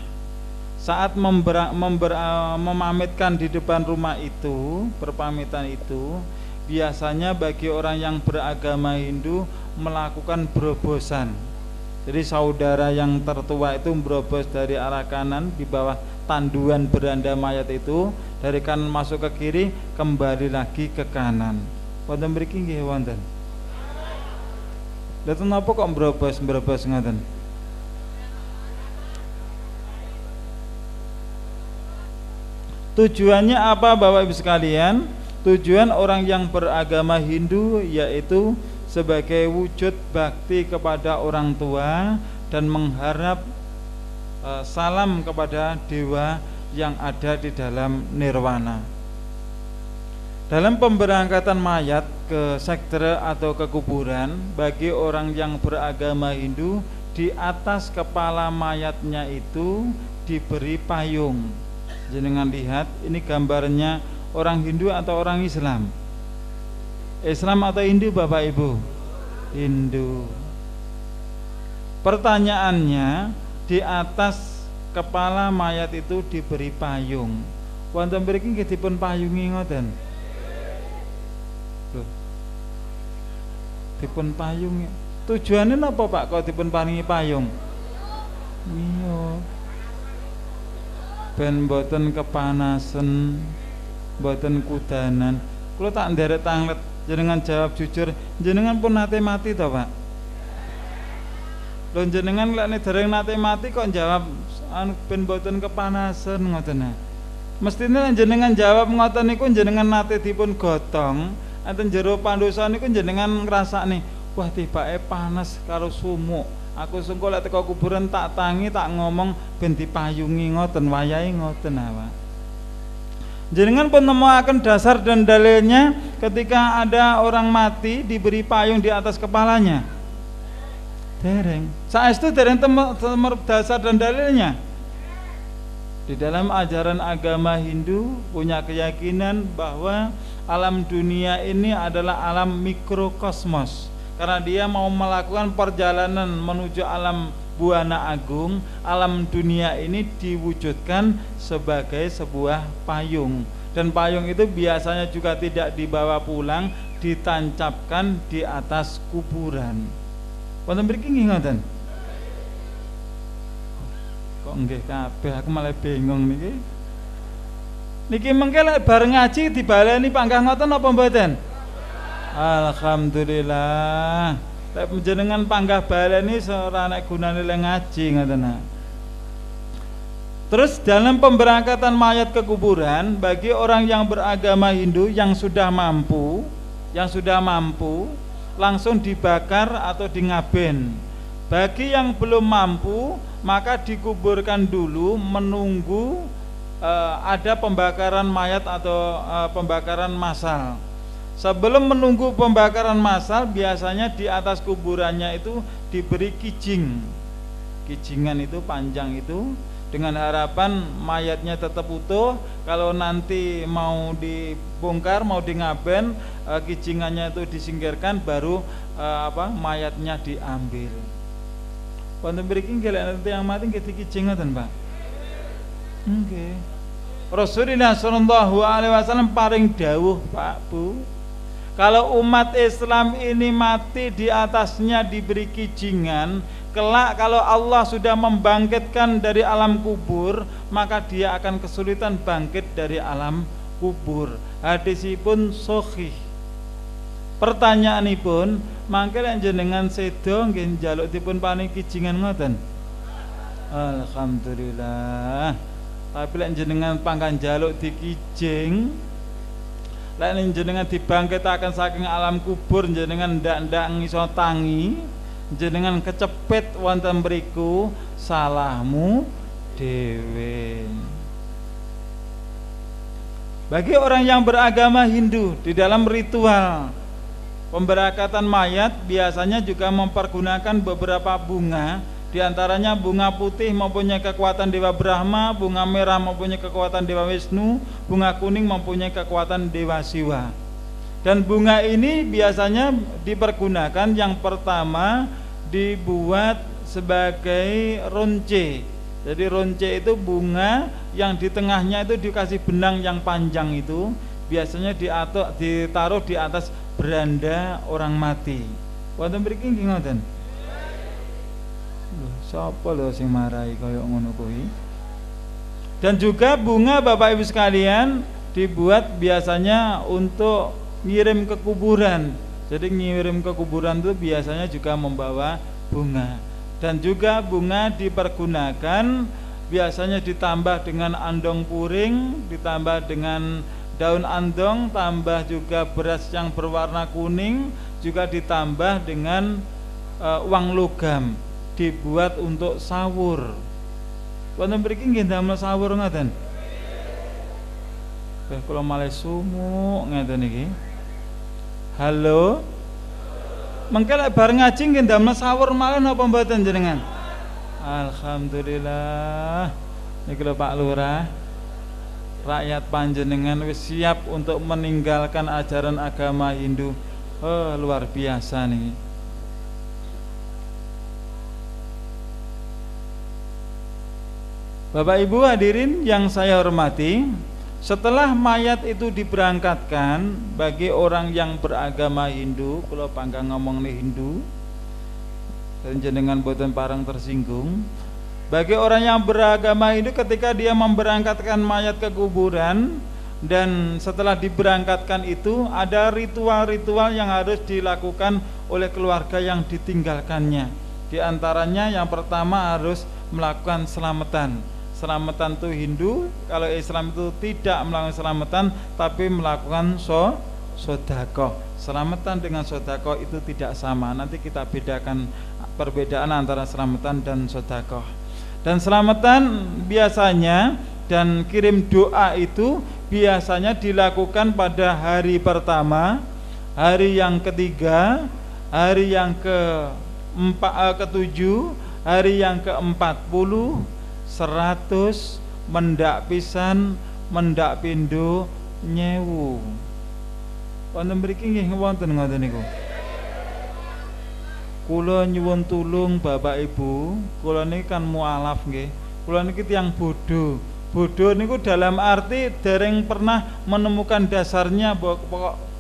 S1: Saat memamitkan di depan rumah itu, berpamitan itu, biasanya bagi orang yang beragama Hindu melakukan berobosan. Jadi saudara yang tertua itu berobos dari arah kanan di bawah tanduan beranda mayat itu, dari kanan masuk ke kiri, kembali lagi ke kanan. Wonten mriki nggih wonten. Lha napa kok brobos ngoten? Tujuannya apa Bapak Ibu sekalian? Tujuan orang yang beragama Hindu yaitu sebagai wujud bakti kepada orang tua dan mengharap salam kepada dewa yang ada di dalam nirwana. Dalam pemberangkatan mayat ke sektre atau ke kuburan, bagi orang yang beragama Hindu, di atas kepala mayatnya itu diberi payung. Jenengan lihat, ini gambarnya orang Hindu atau orang Islam? Islam atau Hindu Bapak Ibu? Hindu. Pertanyaannya, di atas kepala mayat itu diberi payung. Wonten mriki nggih dipun payungi ngoten. Loh. Dipun payungi. Tujuannya napa Pak kok dipun paringi payung? Iya. Ben mboten kepanasan, mboten kudanan. Kula tak nderek tanglet, jenengan jawab jujur, jenengan pun nate mati to, Pak? Lho jenengan lek dereng nate mati kok jawab ben mboten kepanasan ngoten. Mestine jenengan jawab ngoten niku jenengan nate dipun gotong, enten jero pandosa niku jenengan ngrasakne, wah tibake panas karo sumuk. Aku sengko lek teko kuburan tak tangi tak ngomong ben dipayungi ngoten wayahe ngoten Pak. Jenengan pun nemuaken dasar dan dalilnya ketika ada orang mati diberi payung di atas kepalanya. Dereng. Saestu dereng dasar dan dalilnya. Di dalam ajaran agama Hindu punya keyakinan bahwa alam dunia ini adalah alam mikrokosmos. Karena dia mau melakukan perjalanan menuju alam buana agung, alam dunia ini diwujudkan sebagai sebuah payung. Dan payung itu biasanya juga tidak dibawa pulang, ditancapkan di atas kuburan. Wonten mriki nggih ngoten? Kok nggih kabeh aku malah bingung niki. Niki mengke lek bareng ngaji dibaleni panggah ngoten apa mboten? Alhamdulillah. Lek jenengan panggah baleni ora nek gunane lek ngaji ngoten. Terus dalam pemberangkatan mayat ke kuburan, bagi orang yang beragama Hindu yang sudah mampu langsung dibakar atau dingaben. Bagi yang belum mampu, maka dikuburkan dulu menunggu ada pembakaran mayat atau pembakaran massal. Sebelum menunggu pembakaran massal, biasanya di atas kuburannya itu diberi kijing. Kijingan itu panjang itu, dengan harapan mayatnya tetap utuh. Kalau nanti mau dibongkar, mau dingaben, kijingannya itu disingkirkan, baru mayatnya diambil. Wonten mriki nggih nanti yang mati nggih dikijing ngoten, Pak? Nggih. Rasulullah sallallahu alaihi wasallam paring dawuh, Pak, Bu. Kalau umat Islam ini mati di atasnya diberi kijingan, kelak kalau Allah sudah membangkitkan dari alam kubur, maka dia akan kesulitan bangkit dari alam kubur. Hadisipun sahih. Pertanyaanipun, mangke lek jenengan sedo nggih njaluk dipun paring kijingan ngoten? Alhamdulillah. Tapi lek jenengan pangkan njaluk dikijing, lek jenengan dibangkitaken saking alam kubur, jenengan ndak iso tangi, jenengan kecepet wonten mriku, salahmu dhewe. Bagi orang yang beragama Hindu, di dalam ritual pemberangkatan mayat biasanya juga mempergunakan beberapa bunga, di antaranya bunga putih mempunyai kekuatan Dewa Brahma, bunga merah mempunyai kekuatan Dewa Wisnu, bunga kuning mempunyai kekuatan Dewa Siwa. Dan bunga ini biasanya dipergunakan, yang pertama dibuat sebagai ronce. Jadi ronce itu bunga yang di tengahnya itu dikasih benang yang panjang itu, biasanya ditaruh di atas beranda orang mati. Wonten mriki nggih ngoten. Lho, sapa lho sing marahi kaya ngono kuwi? Dan juga bunga Bapak Ibu sekalian dibuat biasanya untuk ngirim ke kuburan. Jadi ngirim ke kuburan itu biasanya juga membawa bunga. Dan juga bunga dipergunakan biasanya ditambah dengan andong puring, ditambah dengan daun andong, tambah juga beras yang berwarna kuning, juga ditambah dengan uang logam, dibuat untuk sahur. Wonten mriki nggih damel sahur ngoten? Kula malih sumuk ngeten iki. Halo. Mengke lek bar ngaji nggih damel sahur malih napa mboten jenengan? Alhamdulillah. Niki lho Pak Lurah. Rakyat panjenengan wis siap untuk meninggalkan ajaran agama Hindu. Oh, luar biasa nih. Bapak Ibu hadirin yang saya hormati, setelah mayat itu diberangkatkan, bagi orang yang beragama Hindu, kalau panggang ngomong nih Hindu, dan jenengan boten parang tersinggung. Bagi orang yang beragama Hindu, ketika dia memberangkatkan mayat ke kuburan, dan setelah diberangkatkan itu ada ritual-ritual yang harus dilakukan oleh keluarga yang ditinggalkannya. Di antaranya yang pertama harus melakukan selamatan. Selamatan itu Hindu, kalau Islam itu tidak melakukan selamatan tapi melakukan sedekah. Selamatan dengan sedekah itu tidak sama. Nanti kita bedakan perbedaan antara selamatan dan sedekah. Dan selamatan biasanya dan kirim doa itu biasanya dilakukan pada hari pertama, hari yang ketiga, hari yang ketujuh, hari yang ke-40, 100, mendak pisan, mendak pindho, nyewu. Wonten mriki nggih wonten ngoten niku. Kula nyuwun tulung Bapak Ibu, kula niki kan mualaf nggih. Kula niki tiyang bodoh. Bodoh niku dalam arti dereng pernah menemukan dasarnya,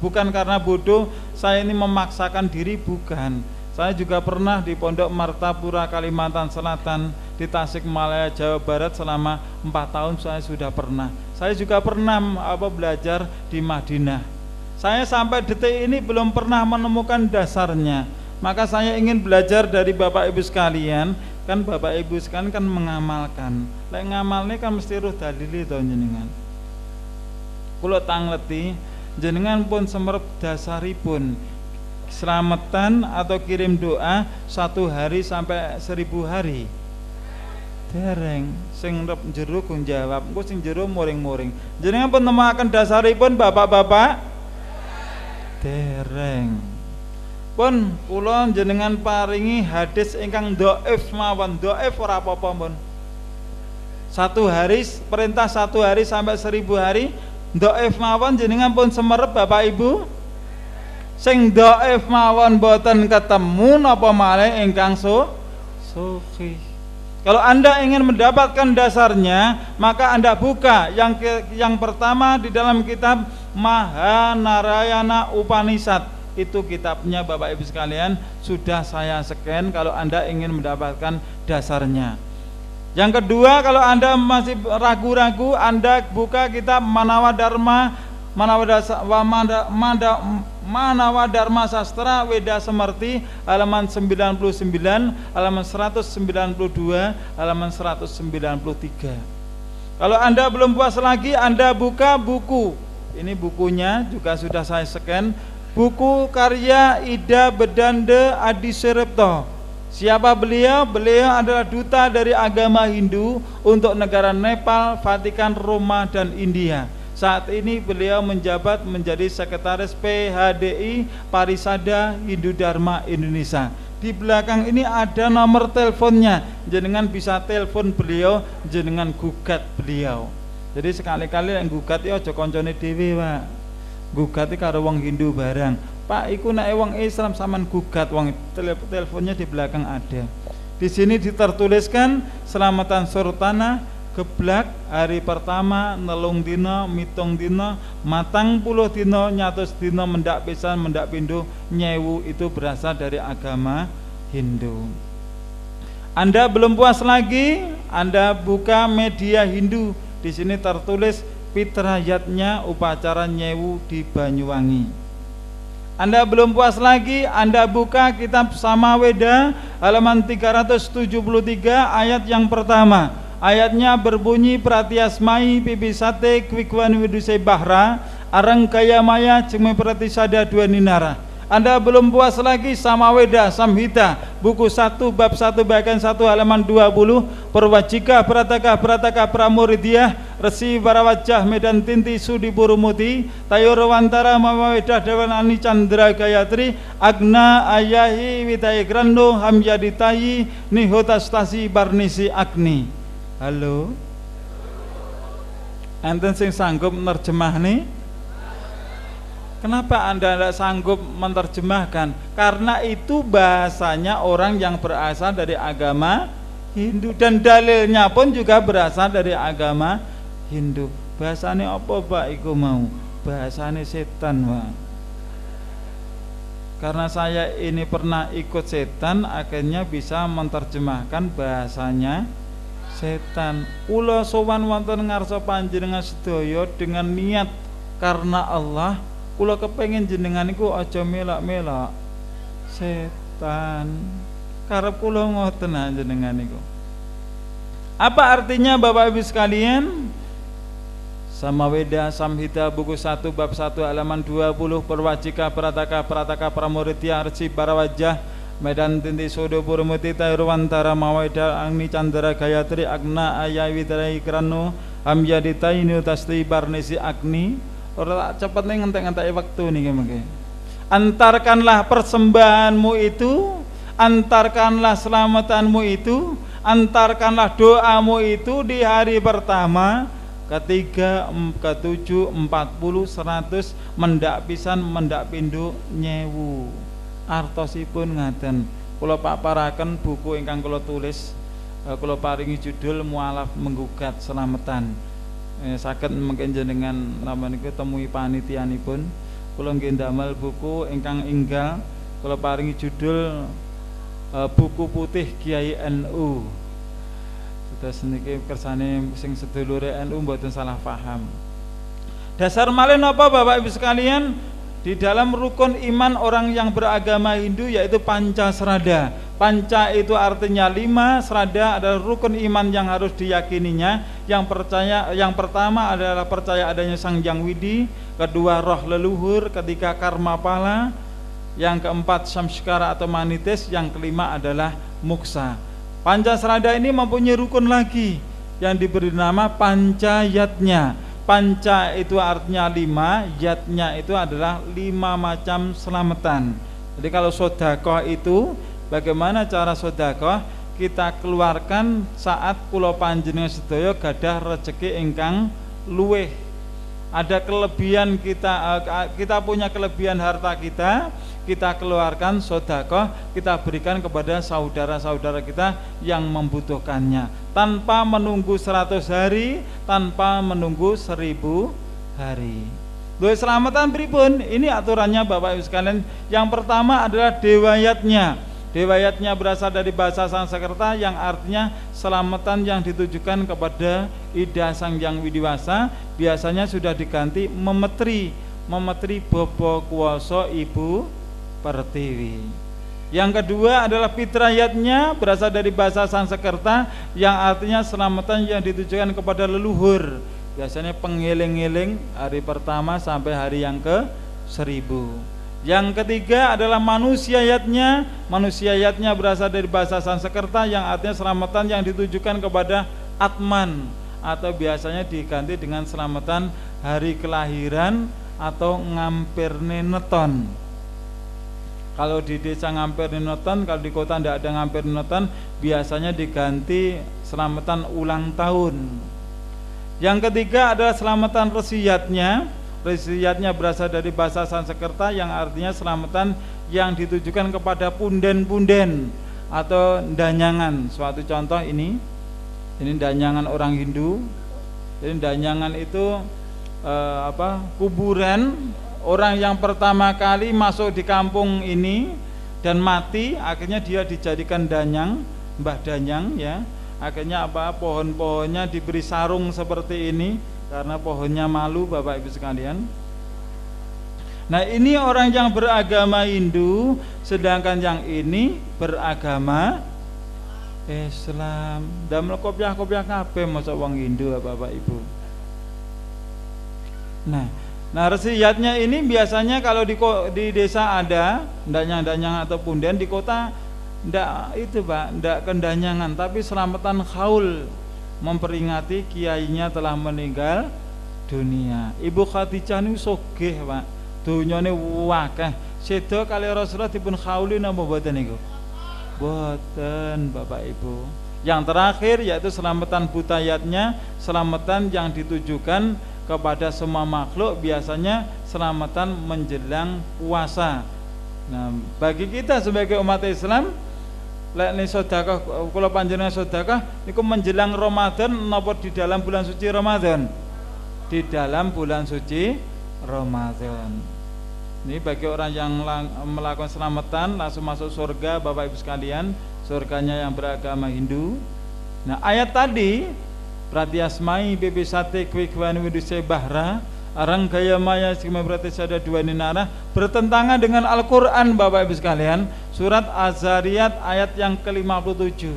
S1: bukan karena bodoh saya ini memaksakan diri, bukan. Saya juga pernah di Pondok Martapura Kalimantan Selatan, di Tasikmalaya Jawa Barat selama 4 tahun saya sudah pernah. Saya juga pernah belajar di Madinah. Saya sampai detik ini belum pernah menemukan dasarnya. Maka saya ingin belajar dari Bapak Ibu sekalian, kan Bapak Ibu sekalian kan mengamalkan. Lek ngamalne kan mesti roh dalile to jenengan. Kula tangleti jenengan pun semerep dasaripun selamatan atau kirim doa 1 hari sampai 1000 hari. Dereng sing rep jero kung jawab, engko sing jero muring-muring. Jenengan pun nemaken dasaripun Bapak-bapak? Dereng. Pun kula jenengan paringi hadis ingkang dhaif mawon, dhaif ora apa-apa pun. 1 hari perintah 1 hari sampai 1000 hari dhaif mawon jenengan pun semerep Bapak Ibu. Sing dhaif mawon boten ketemu napa malih ingkang sahih. Kalau Anda ingin mendapatkan dasarnya, maka Anda buka yang pertama di dalam kitab Mahanarayana Upanishad. Itu kitabnya Bapak Ibu sekalian, sudah saya scan kalau Anda ingin mendapatkan dasarnya. Yang kedua, kalau Anda masih ragu-ragu, Anda buka kitab Manawadharma Sastra Weda Semerti halaman 99, halaman 192, halaman 193. Kalau Anda belum puas lagi, Anda buka buku. Ini bukunya juga sudah saya scan. Buku karya Ida Bedande Adi Suripto. Siapa beliau? Beliau adalah duta dari agama Hindu untuk negara Nepal, Vatikan, Roma, dan India. Saat ini beliau menjabat menjadi sekretaris PHDI Parisada Hindu Dharma Indonesia. Di belakang ini ada nomor teleponnya. Jenengan bisa telepon beliau, jenengan gugat beliau. Jadi sekali-kali yang gugat ya aja koncone dhewe, Pak. Gugat karo wong Hindu barang. Pak, iku nek wong Islam sampean gugat, wong teleponnya di belakang ada. Di sini ditertuliskan selamatan Surtana geblak hari pertama nelung dina mitung dina matang puluh dina nyatus dina mendak pisan mendak pindho nyewu. Itu berasal dari agama Hindu. Anda belum puas lagi, Anda buka media Hindu. Di sini tertulis fitrayatnya upacara nyewu di Banyuwangi. Anda belum puas lagi, Anda buka kitab Samaweda halaman 373 ayat yang pertama. Ayatnya berbunyi pratiasmai pibisate kwikwan widuse bahra arang kaya maya cumi pratisada dua ninara. Anda belum puas lagi, Samaweda Samhita buku 1 bab 1 bagian 1 halaman 20 perwajika prataka pramuridiyah resi barawajah medan tinti sudi burumuti tayorwantara mawaweda dewan ani candra gayatri agna ayahi witai grando hamyaditayi nihotastasi barnisi agni. Halo, enten sing sanggup nerjemah nih? Kenapa Anda tidak sanggup menerjemahkan? Karena itu bahasanya orang yang berasal dari agama Hindu, dan dalilnya pun juga berasal dari agama Hindu. Bahasanya apa Pak iku mau? Bahasanya setan, Pak. Karena saya ini pernah ikut setan, akhirnya bisa menerjemahkan bahasanya setan. Kula sowan wonten ngarsa panjenengan sedaya dengan niat karena Allah. Kula kepengin jenengan niku aja melak-melak setan. Karep kula ngoten jenengan niku. Apa artinya Bapak Ibu sekalian? Samaweda Samhita buku 1 bab 1 halaman 20 perwajika prataka pramuridya arsi barawajah medan tinti sodo purmuti tairwantara maweda angni candra gayatri agna ayawi tarai krano amyaditaini utasti barnisi agni. Ora cepet nih ngentek-ngentek waktu nih mungkin. Antarkanlah persembahanmu itu, antarkanlah selamatanmu itu, antarkanlah doamu itu di hari pertama, ketiga, ketujuh, 40, 100 mendak pisan mendak pindho nyewu. Artosipun ngaten. Kula paparaken buku ingkang kula tulis, kula paringi judul Mualaf Menggugat Selamatan. Saged mungkin jenengan nama niku temui panitianipun. Kula nggih ndamel buku ingkang enggal, kula paringi judul Buku Putih Kiai NU. Terus niki kersane sing sedulure NU mboten salah paham. Dasar malih napa Bapak Ibu sekalian? Di dalam rukun iman orang yang beragama Hindu yaitu Pancasrada. Panca itu artinya 5, serada adalah rukun iman yang harus diyakininya. Yang pertama adalah percaya adanya Sang Hyang Widi, kedua roh leluhur, ketiga karma pala, yang keempat samskara atau manitis, yang kelima adalah muksa. Panca serada ini mempunyai rukun lagi yang diberi nama panca yatnya. Panca itu artinya 5, yatnya itu adalah 5 macam selamatan. Jadi kalau sedekah itu, bagaimana cara sedekah? Kita keluarkan saat kula panjenengan sedaya gadah rezeki ingkang luweh. Ada kelebihan kita punya kelebihan harta kita keluarkan sedekah, kita berikan kepada saudara-saudara kita yang membutuhkannya tanpa menunggu 100 hari, tanpa menunggu 1000 hari. Doa selamatan pripun? Ini aturannya Bapak Ibu sekalian. Yang pertama adalah dewayatnya. Dewayatnya berasal dari bahasa Sanskerta yang artinya selamatan yang ditujukan kepada Ida Sang Hyang Widiwasa. Biasanya sudah diganti memetri Bobo Kuwasa Ibu Pertiwi. Yang kedua adalah fitrayatnya, berasal dari bahasa Sanskerta yang artinya selamatan yang ditujukan kepada leluhur. Biasanya pengiling-iling hari pertama sampai hari yang ke-1000. Yang ketiga adalah manusiayatnya. Manusiayatnya berasal dari bahasa Sanskerta yang artinya selamatan yang ditujukan kepada Atman, atau biasanya diganti dengan selamatan hari kelahiran atau ngampirne neton. Kalau di desa ngampirne neton, kalau di kota tidak ada ngampirne neton, biasanya diganti selamatan ulang tahun. Yang ketiga adalah selamatan resiyatnya. Resiyatnya berasal dari bahasa Sanskerta yang artinya selamatan yang ditujukan kepada punden-punden atau danyangan. Suatu contoh ini danyangan orang Hindu. Jadi danyangan itu kuburan orang yang pertama kali masuk di kampung ini dan mati, akhirnya dia dijadikan danyang, Mbah Danyang ya. Akhirnya pohon-pohonnya diberi sarung seperti ini karena pohonnya malu Bapak Ibu sekalian. Nah, ini orang yang beragama Hindu, sedangkan yang ini beragama Islam. Damel kopiah-kopiah kabeh masa wong Hindu Bapak Ibu. Nah resiyatnya ini biasanya kalau di desa ada danyang-danyang atau punden, di kota ndak itu Pak, ndak kendanyangan, tapi selamatan haul memperingati kiainya telah meninggal dunia. Ibu Khadijah niku sugih Pak, donyane wakeh. Sedo kali Rasulullah dipun hauli napa mboten niku? Mboten Bapak Ibu. Yang terakhir yaitu selamatan butayatnya, selamatan yang ditujukan kepada semua makhluk, biasanya selamatan menjelang puasa. Nah, bagi kita sebagai umat Islam, lek ni sedekah kula panjenengan sedekah niku menjelang Ramadan napa di dalam bulan suci Ramadan? Di dalam bulan suci Ramadan. Ini bagi orang yang melakukan selamatan langsung masuk surga Bapak Ibu sekalian, surganya yang beragama Hindu. Nah, ayat tadi Pratyasmai bebe sate kwe kwan widuse bahra arang gaya maya sikma berarti ada dua ninara, bertentangan dengan Al-Quran Bapak Ibu sekalian. Surat Az-Zariyat ayat yang ke-57,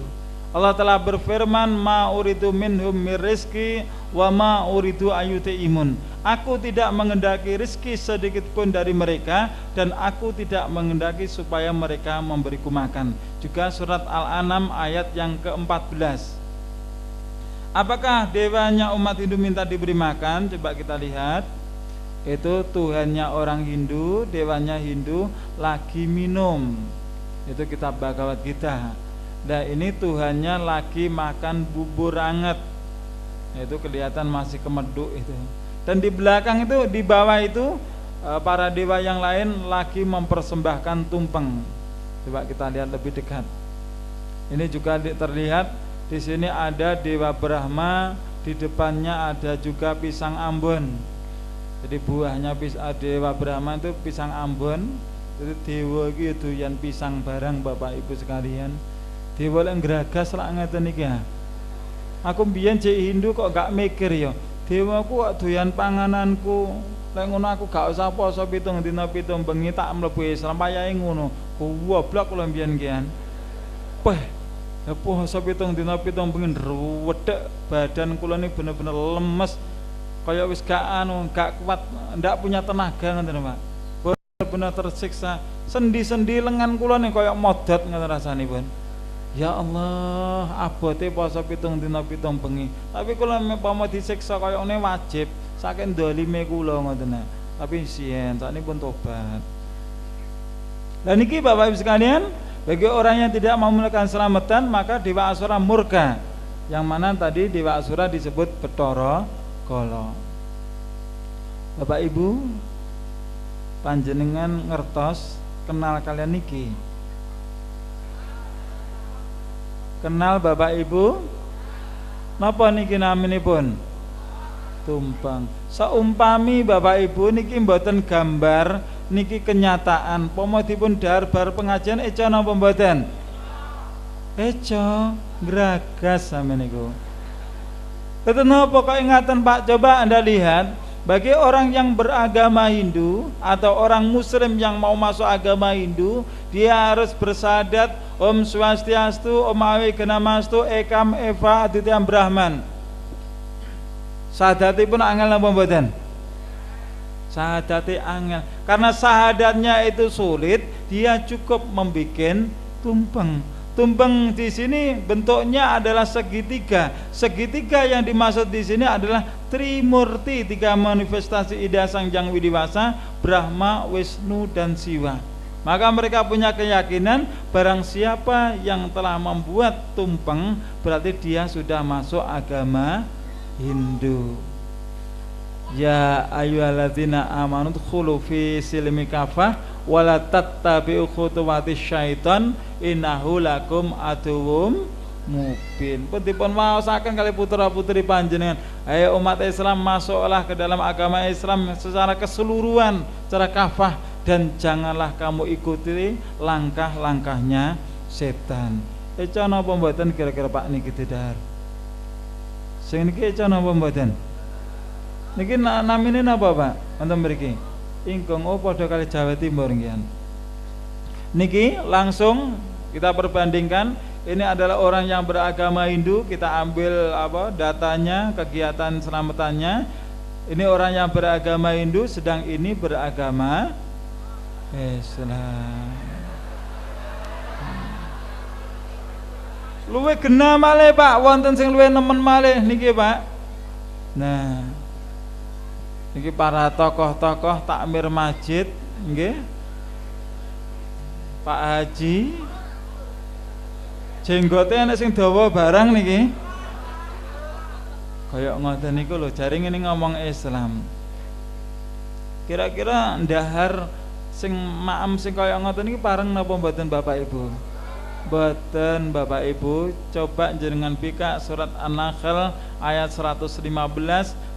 S1: Allah telah berfirman, ma uridu minhum mirrizki wa ma uridu ayuti'imun. Aku tidak mengendaki rizki sedikit pun dari mereka, dan aku tidak mengendaki supaya mereka memberiku makan. Juga surat Al-An'am ayat yang ke-14. Apakah dewanya umat Hindu minta diberi makan? Coba kita lihat. Itu Tuhannya orang Hindu, dewanya Hindu lagi minum. Itu kitab Bhagavad Gita. Nah, ini Tuhannya lagi makan bubur anget. Itu kelihatan masih kemeduk itu. Dan di belakang itu, di bawah itu para dewa yang lain lagi mempersembahkan tumpeng. Coba kita lihat lebih dekat. Ini juga terlihat. Di sini ada Dewa Brahma, di depannya ada juga pisang Ambon. Jadi buahnya Dewa Brahma itu pisang Ambon. Jadi dewa iki doyan pisang barang Bapak Ibu sekalian. Dewa lek ngragas lak ngeten iki ya. Aku mbiyen jek Hindu kok gak mikir ya. Dewaku kok doyan pangananku. Lek ngono aku gak usah poso 7 dina 7 bengi tak mlebu Islam payahe ngono. Goblok kula mbiyen kian. peh. Ya puasa pitung dina pitung bengi wedek badan kula ini bener-bener lemes. Kaya wis gak kuat, ndak punya tenaga ngoten Pak. Bener-bener tersiksa. Sendi-sendi lengan kula nih kaya modot ngoten rasanipun. Ya Allah, abote puasa pitung dina pitung bengi. Tapi kula umpama disiksa kaya ngene wajib, saking dolime kula ngoten. Tapi sien saknipun tobat. Dan niki Bapak Ibu sekalian, bagi orang yang tidak mau melakukan selamatan maka Dewa Asura murka. Yang mana tadi Dewa Asura disebut Bathara Kala. Bapak Ibu panjenengan ngertos kenal kalian niki. Kenal Bapak Ibu? Napa niki naminipun? Tumpeng. Saumpami Bapak Ibu niki mboten gambar, niki kenyataan. Pomo dipun dahar bar pengajian eco napa mboten? Eco, gragas sampeyan niku. Betul napa kok ingatan Pak? Coba Anda lihat, bagi orang yang beragama Hindu atau orang Muslim yang mau masuk agama Hindu, dia harus bersahadat Om Swastiastu, Om Awiganamastu, Ekam Eva Adityam Brahman. Sahadatipun angel napa mboten? Sahadati angel. Karena sahadatnya itu sulit, dia cukup membikin tumpeng. Tumpeng di sini bentuknya adalah segitiga. Segitiga yang dimaksud di sini adalah Trimurti, tiga manifestasi Ida Sang Hyang Widiwasa, Brahma, Wisnu dan Siwa. Maka mereka punya keyakinan barang siapa yang telah membuat tumpeng berarti dia sudah masuk agama Hindu. Ya ayyuhalladzina amanu dkhulu fi silmi kafah wala tattabi'u khutuwatis syaiton innahu lakum aduwwum mubin. Pun dipun waosaken kali putra-putri panjenengan, ayo umat Islam masuklah ke dalam agama Islam secara keseluruhan, secara kafah, dan janganlah kamu ikuti langkah-langkahnya setan. Eca napa mboten kira-kira Pak niki dedar? Sing niki eca napa mboten? Niki namine napa Pak? Wonten mriki. Ingkung padha kali Jawa Timur ngian. Niki langsung kita perbandingkan. Ini adalah orang yang beragama Hindu, kita ambil datanya, kegiatan selamatannya. Ini orang yang beragama Hindu, sedang ini beragama Islam. Luwe gena malih Pak, wonten sing luwe nemen malih niki Pak. Nah, niki para tokoh-tokoh takmir masjid, nggih. Pak Haji jenggote ana sing dawa barang niki. Kaya ngoten niku lho, jare ngene ngomong Islam. Kira-kira ndahar sing maem sing kaya ngoten niki pareng napa mboten Bapak Ibu? Mboten Bapak Ibu, coba jenengan bika surat An-Nahl ayat 115,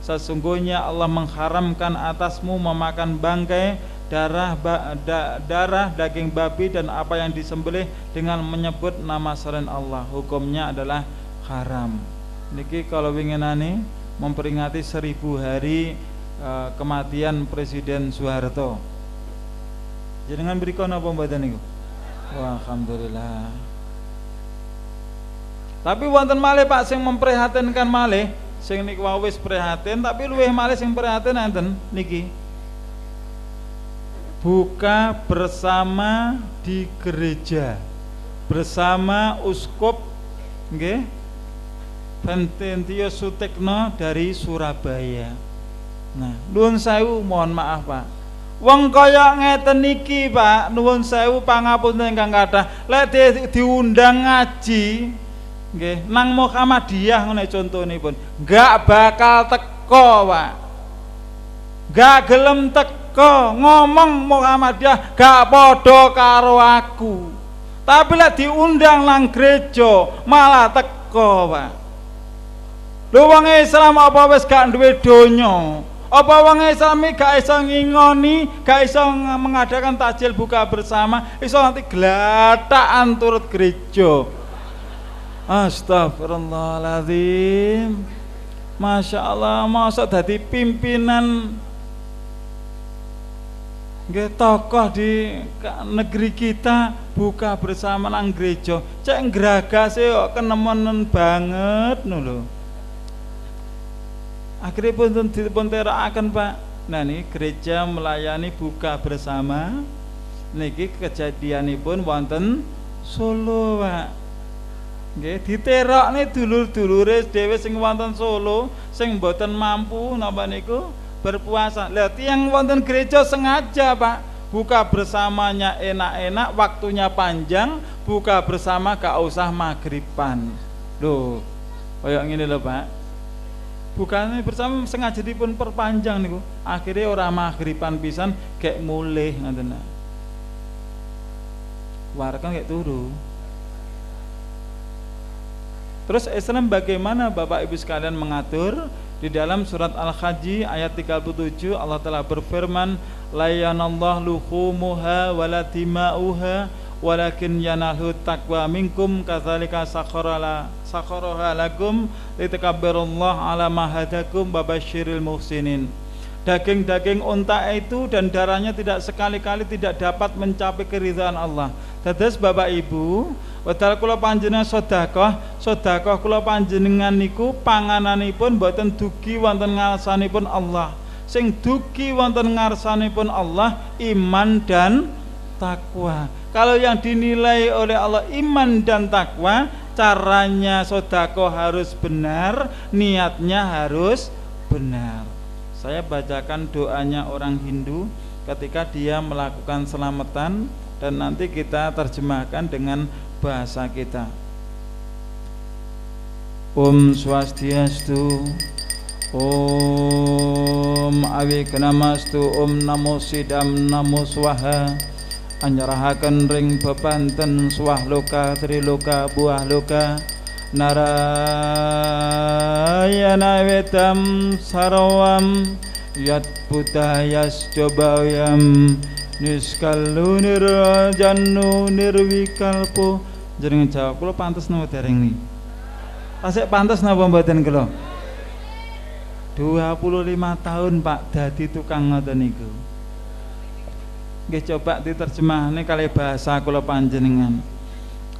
S1: sesungguhnya Allah mengharamkan atasmu memakan bangkai, darah daging babi dan apa yang disembelih dengan menyebut nama selain Allah, hukumnya adalah haram. Niki kalau winginane memperingati 1000 hari kematian Presiden Soeharto. Jenengan berikan apa mboten niku? Wah, alhamdulillah. Tapi wonten malih Pak sing memprihatinkan malih, sing niku wis prihatin tapi luwih malih sing prihatin enten niki. Buka bersama di gereja bersama uskup nggih Bententio Sutekno dari Surabaya. Nah, nuwun sewu, mohon maaf Pak. Wong kaya ngeten niki Pak, nuwun sewu pangapunten ingkang kathah. Lek diundang ngaji nggih nang Muhammadiyah ngene contonipun, enggak bakal teko Pak. Enggak gelem teko, ngomong Muhammadiyah gak padha karo aku. Tapi lek diundang nang gereja malah teko Pak. Lho wong Islam apa wis gak duwe donya? Apa wong Islam iki gak iso ngingoni, gak iso mengadakan takjil buka bersama, iso nanti glatakan turut gereja. Astagfirullahaladzim. Masya Allah, masa dadi pimpinan Nggih tokoh di negeri kita buka bersama nang gereja. Cek ngragase kok kenemenen banget lho. Akhirnya pun terakaken Pak. Nah ini gereja melayani buka bersama. Niki kejadianipun wonten Solo Pak. Nggih diterokne dulur-dulure dhewe sing wonten Solo sing mboten mampu napa niku berpuasa. Lah tiyang wonten gereja sengaja Pak, buka bersamanya enak-enak, waktunya panjang, buka bersama gak usah maghriban. Loh, kaya ngene lho Pak. Bukane bersama sengaja dipun perpanjang niku. Akhirnya ora maghriban pisan gek mulih ngoten. Warga gek turu. Terus Islam bagaimana Bapak Ibu sekalian mengatur? Di dalam surat Al-Hajj ayat 37 Allah telah berfirman, la yanallahu luhumuha wala dima'uha walakin yanalhu taqwa minkum kadzalika sakharaha lakum litakabbarullah ala ma hadakum babasyiril muhsinin. Daging-daging unta itu dan darahnya tidak sekali-kali tidak dapat mencapai keridhaan Allah. Dados Bapak Ibu, wedal kula panjenengan sedekah kula panjenengan niku pangananipun boten dugi wonten ngarsanipun Allah. Sing dugi wonten ngarsanipun Allah iman dan takwa. Kalau yang dinilai oleh Allah iman dan takwa, caranya sedekah harus benar, niatnya harus benar. Saya bacakan doanya orang Hindu ketika dia melakukan selamatan dan nanti kita terjemahkan dengan bahasa kita. Om Swastiastu, Om Awignamastu, Om Namo Sidam Namo Swaha. Anyarahaken ring bebanten swahloka triloka buah loka Narayana Vedam Sarawam Yat Budayas Jobawayam Niskalu Nirjannu Nirwikalpo. Jenengan jawab kula pantes napa dereng niki? Tasik pantes napa mboten kula? 25 tahun Pak dadi tukang ngoten niku. Nggih coba diterjemahne kalih bahasa kula panjenengan.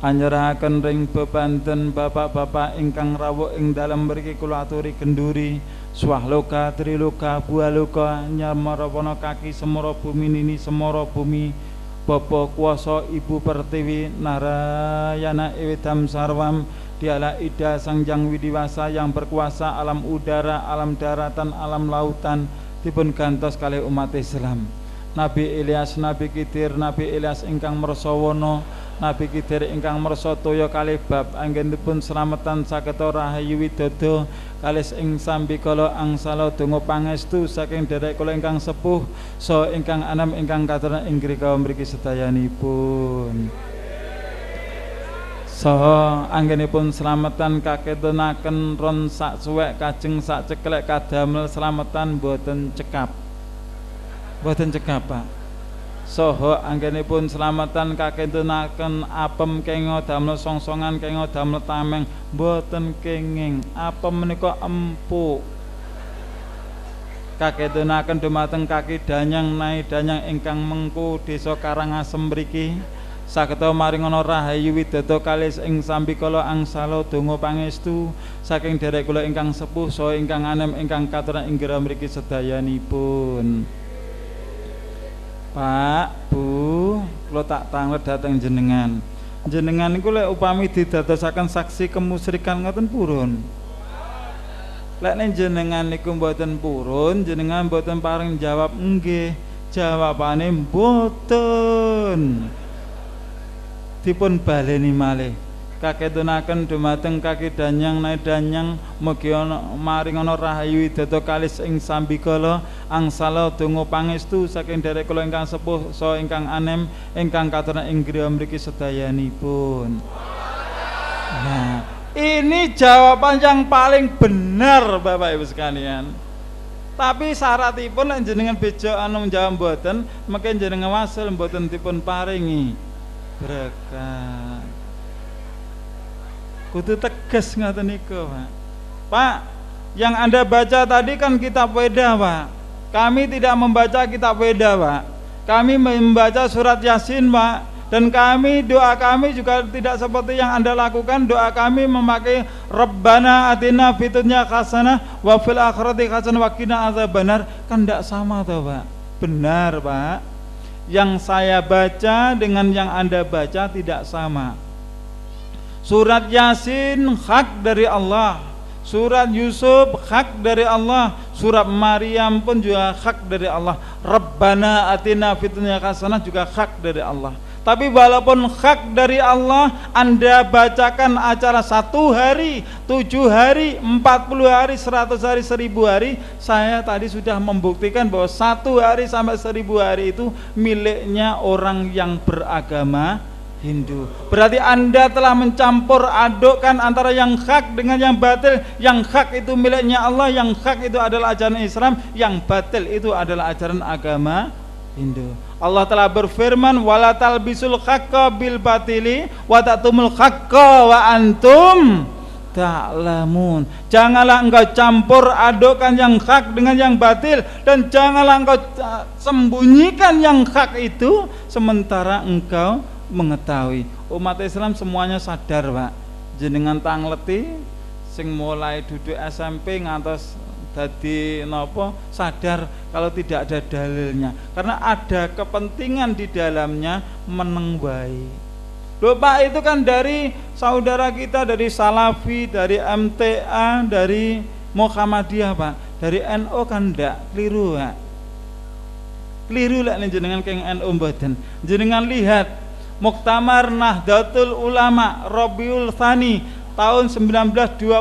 S1: Anyarahaken ring bebanten bapak-bapak ingkang rawuh ing dalem mriki kula aturi genduri swahloka triloka bualoka nyamarawana kaki semara bumi nini semara bumi bapa kuasa ibu pertiwi Narayana Evedam Sarwam. Dialah Ida Sang Hyang Widiwasa yang berkuasa alam udara, alam daratan, alam lautan, dipun gantos kalih umat Islam. Nabi Ilyas, Nabi Khidir, Nabi Ilyas ingkang mersawana, Nabi Khidir ingkang mersa toya kalih bab anggenipun slametan sageta rahayu widodо kalis ing sambikala angsala donga pangestu saking derek kula ingkang sepuh saha ingkang anem ingkang katuran ing grika mriki sedayanipun. Saha anggenipun slametan kaketunaken ron sak suwek kajeng sak ceklek kadamel slametan boten cekap. Boten cekap Pak. Saha anggenipun slametan kaketunaken apem kenga damel songsongan kenga damel tameng boten kenging. Apem menika empuk. Kaketunaken dumateng kaki danyang nai danyang ingkang mengku desa Karangasem mriki. Sageta maringana rahayu widodо kalis ing sambikala angsala donga pangestu saking derek kula ingkang sepuh saha ingkang anem ingkang katuran ing grah mriki sedayanipun. Pak, Bu, kula tak tanglet dhateng jenengan. Jenengan niku lek upami didadosaken saksi kemusyrikan ngoten purun. Lek nek jenengan niku mboten purun, jenengan mboten paring jawab nggih. Jawabane mboten. Dipun baleni malih kaketunaken dumateng kaki danyang nae danyang mugi ana maring ana rahayu widodо kalis ing sambikala angsala donga pangestu saking derek kula ingkang sepuh saha ingkang anem ingkang katuran ing griya mriki sedayanipun. Nah, ini jawaban yang paling benar Bapak Ibu sekalian. Tapi syaratipun nek jenengan bejo anu njawab mboten, mengke jenengan wasil mboten dipun paringi berkah. Kudu tegas ngoten niku, Pak. Pak, yang Anda baca tadi kan kitab Weda, Pak. Kami tidak membaca kitab Weda, Pak. kami membaca surat Yasin, Pak. Dan doa kami juga tidak seperti yang Anda lakukan. Doa kami memakai Rabbana atina fid dunya hasanah wa fil akhirati hasanah wa qina adzabannar. Kan tidak sama toh, Pak? Benar, Pak. Yang saya baca dengan yang Anda baca tidak sama. Surat Yasin hak dari Allah, surat Yusuf hak dari Allah, surat Maryam pun juga hak dari Allah. Rabbana atina fid dunya hasanah juga hak dari Allah. Tapi walaupun hak dari Allah, Anda bacakan acara 1 hari, 7 hari, 40 hari, 100 hari, 1000 hari, saya tadi sudah membuktikan bahwa 1 hari sampai 1000 hari itu miliknya orang yang beragama Hindu. Berarti Anda telah mencampur adukkan antara yang hak dengan yang batil. Yang hak itu miliknya Allah, yang hak itu adalah ajaran Islam, yang batil itu adalah ajaran agama Hindu. Allah telah berfirman, wala talbisul haqqa bil batili wa tatumul haqqa wa antum ta'lamun. Janganlah engkau campur adukkan yang hak dengan yang batil, dan janganlah engkau sembunyikan yang hak itu sementara engkau mengetahui. Umat Islam semuanya sadar, Pak. Jenengan tangleti sing mulai duduk SMP ngantos dadi napa sadar kalau tidak ada dalilnya, karena ada kepentingan di dalamnya meneng wae. Loh, Pak, itu kan dari saudara kita, dari Salafi, dari MTA, dari Muhammadiyah, Pak. Dari NU kan ndak, keliru, Pak. Keliru lek jenengan keng NU mboten. Jenengan lihat Muktamar Nahdlatul Ulama Rabiul Tsani tahun 1926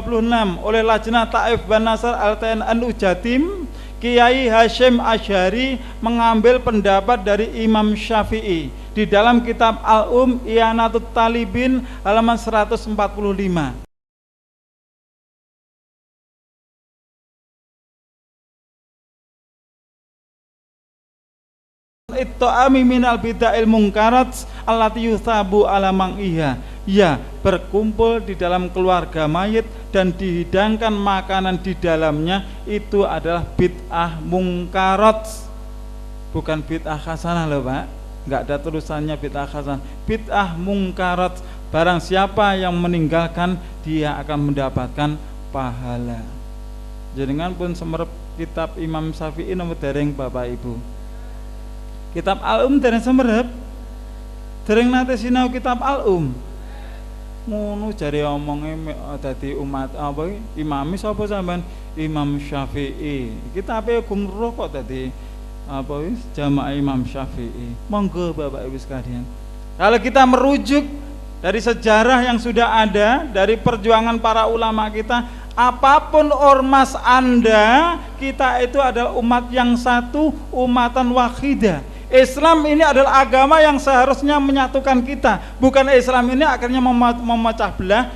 S1: oleh Lajnah Taif Ban Nasr Al-TNU Jatim, Kiai Hasyim Asy'ari mengambil pendapat dari Imam Syafi'i di dalam kitab Al-Um I'anatut Talibin halaman 145. Itta'ami minal bid'il munkarat allati yuthabu ala mang'iha. Ya, berkumpul di dalam keluarga mayit dan dihidangkan makanan di dalamnya itu adalah bid'ah mungkarat, bukan bid'ah hasanah loh, Pak. Enggak ada tulisannya bid'ah hasanah, bid'ah mungkarat. Barang siapa yang meninggalkan, dia akan mendapatkan pahala. Jenengan pun semerep kitab Imam Syafi'i nomor dereng Bapak Ibu. Kitab Al-Um dereng semerep, dereng nate sinau kitab Al-Um. Ngono jare omonge dadi umat apa iki? Imame sapa sampean? Imam Syafi'i. Kitabe gum roh kok dadi apa wis jamaah Imam Syafi'i. Monggo Bapak Ibu sekalian. Kalau kita merujuk dari sejarah yang sudah ada, dari perjuangan para ulama kita, apapun ormas Anda, kita itu adalah umat yang satu, umatan wahidah. Islam ini adalah agama yang seharusnya menyatukan kita, bukan Islam ini akhirnya memecah belah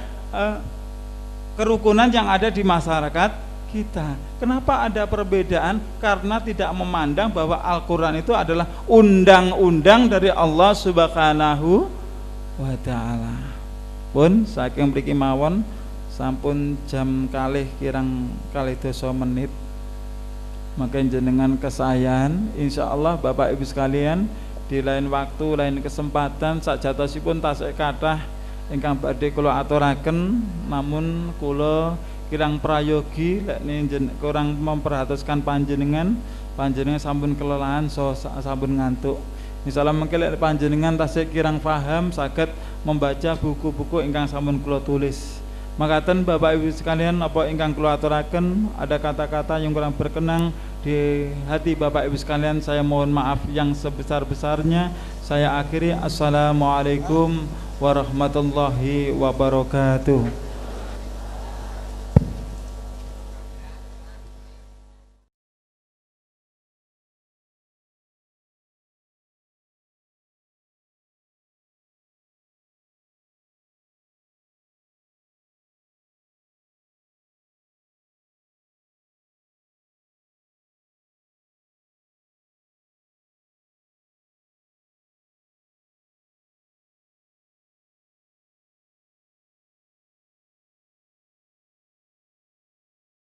S1: kerukunan yang ada di masyarakat kita. Kenapa ada perbedaan? Karena tidak memandang bahwa Al-Quran itu adalah undang-undang dari Allah Subhanahu wa ta'ala. Pun saking mriki mawon sampun jam kalih kirang 2 menit. Maka jenengan kesayan, insyaallah Bapak Ibu sekalian, di lain waktu, lain kesempatan sakjatosipun tasih kathah ingkang badhe kula aturaken, namun kula kirang prayogi lek kurang memperhatikan panjenengan sampun kelelahan sampun ngantuk. Insyaallah mengke lek panjenengan tasih kirang paham saged membaca buku-buku ingkang sampun kula tulis. Makaten Bapak Ibu sekalian, apa ingkang kula aturaken, ada kata-kata yang kurang berkenan di hati Bapak Ibu sekalian, saya mohon maaf yang sebesar-besarnya. Saya akhiri, assalamualaikum warahmatullahi wabarakatuh.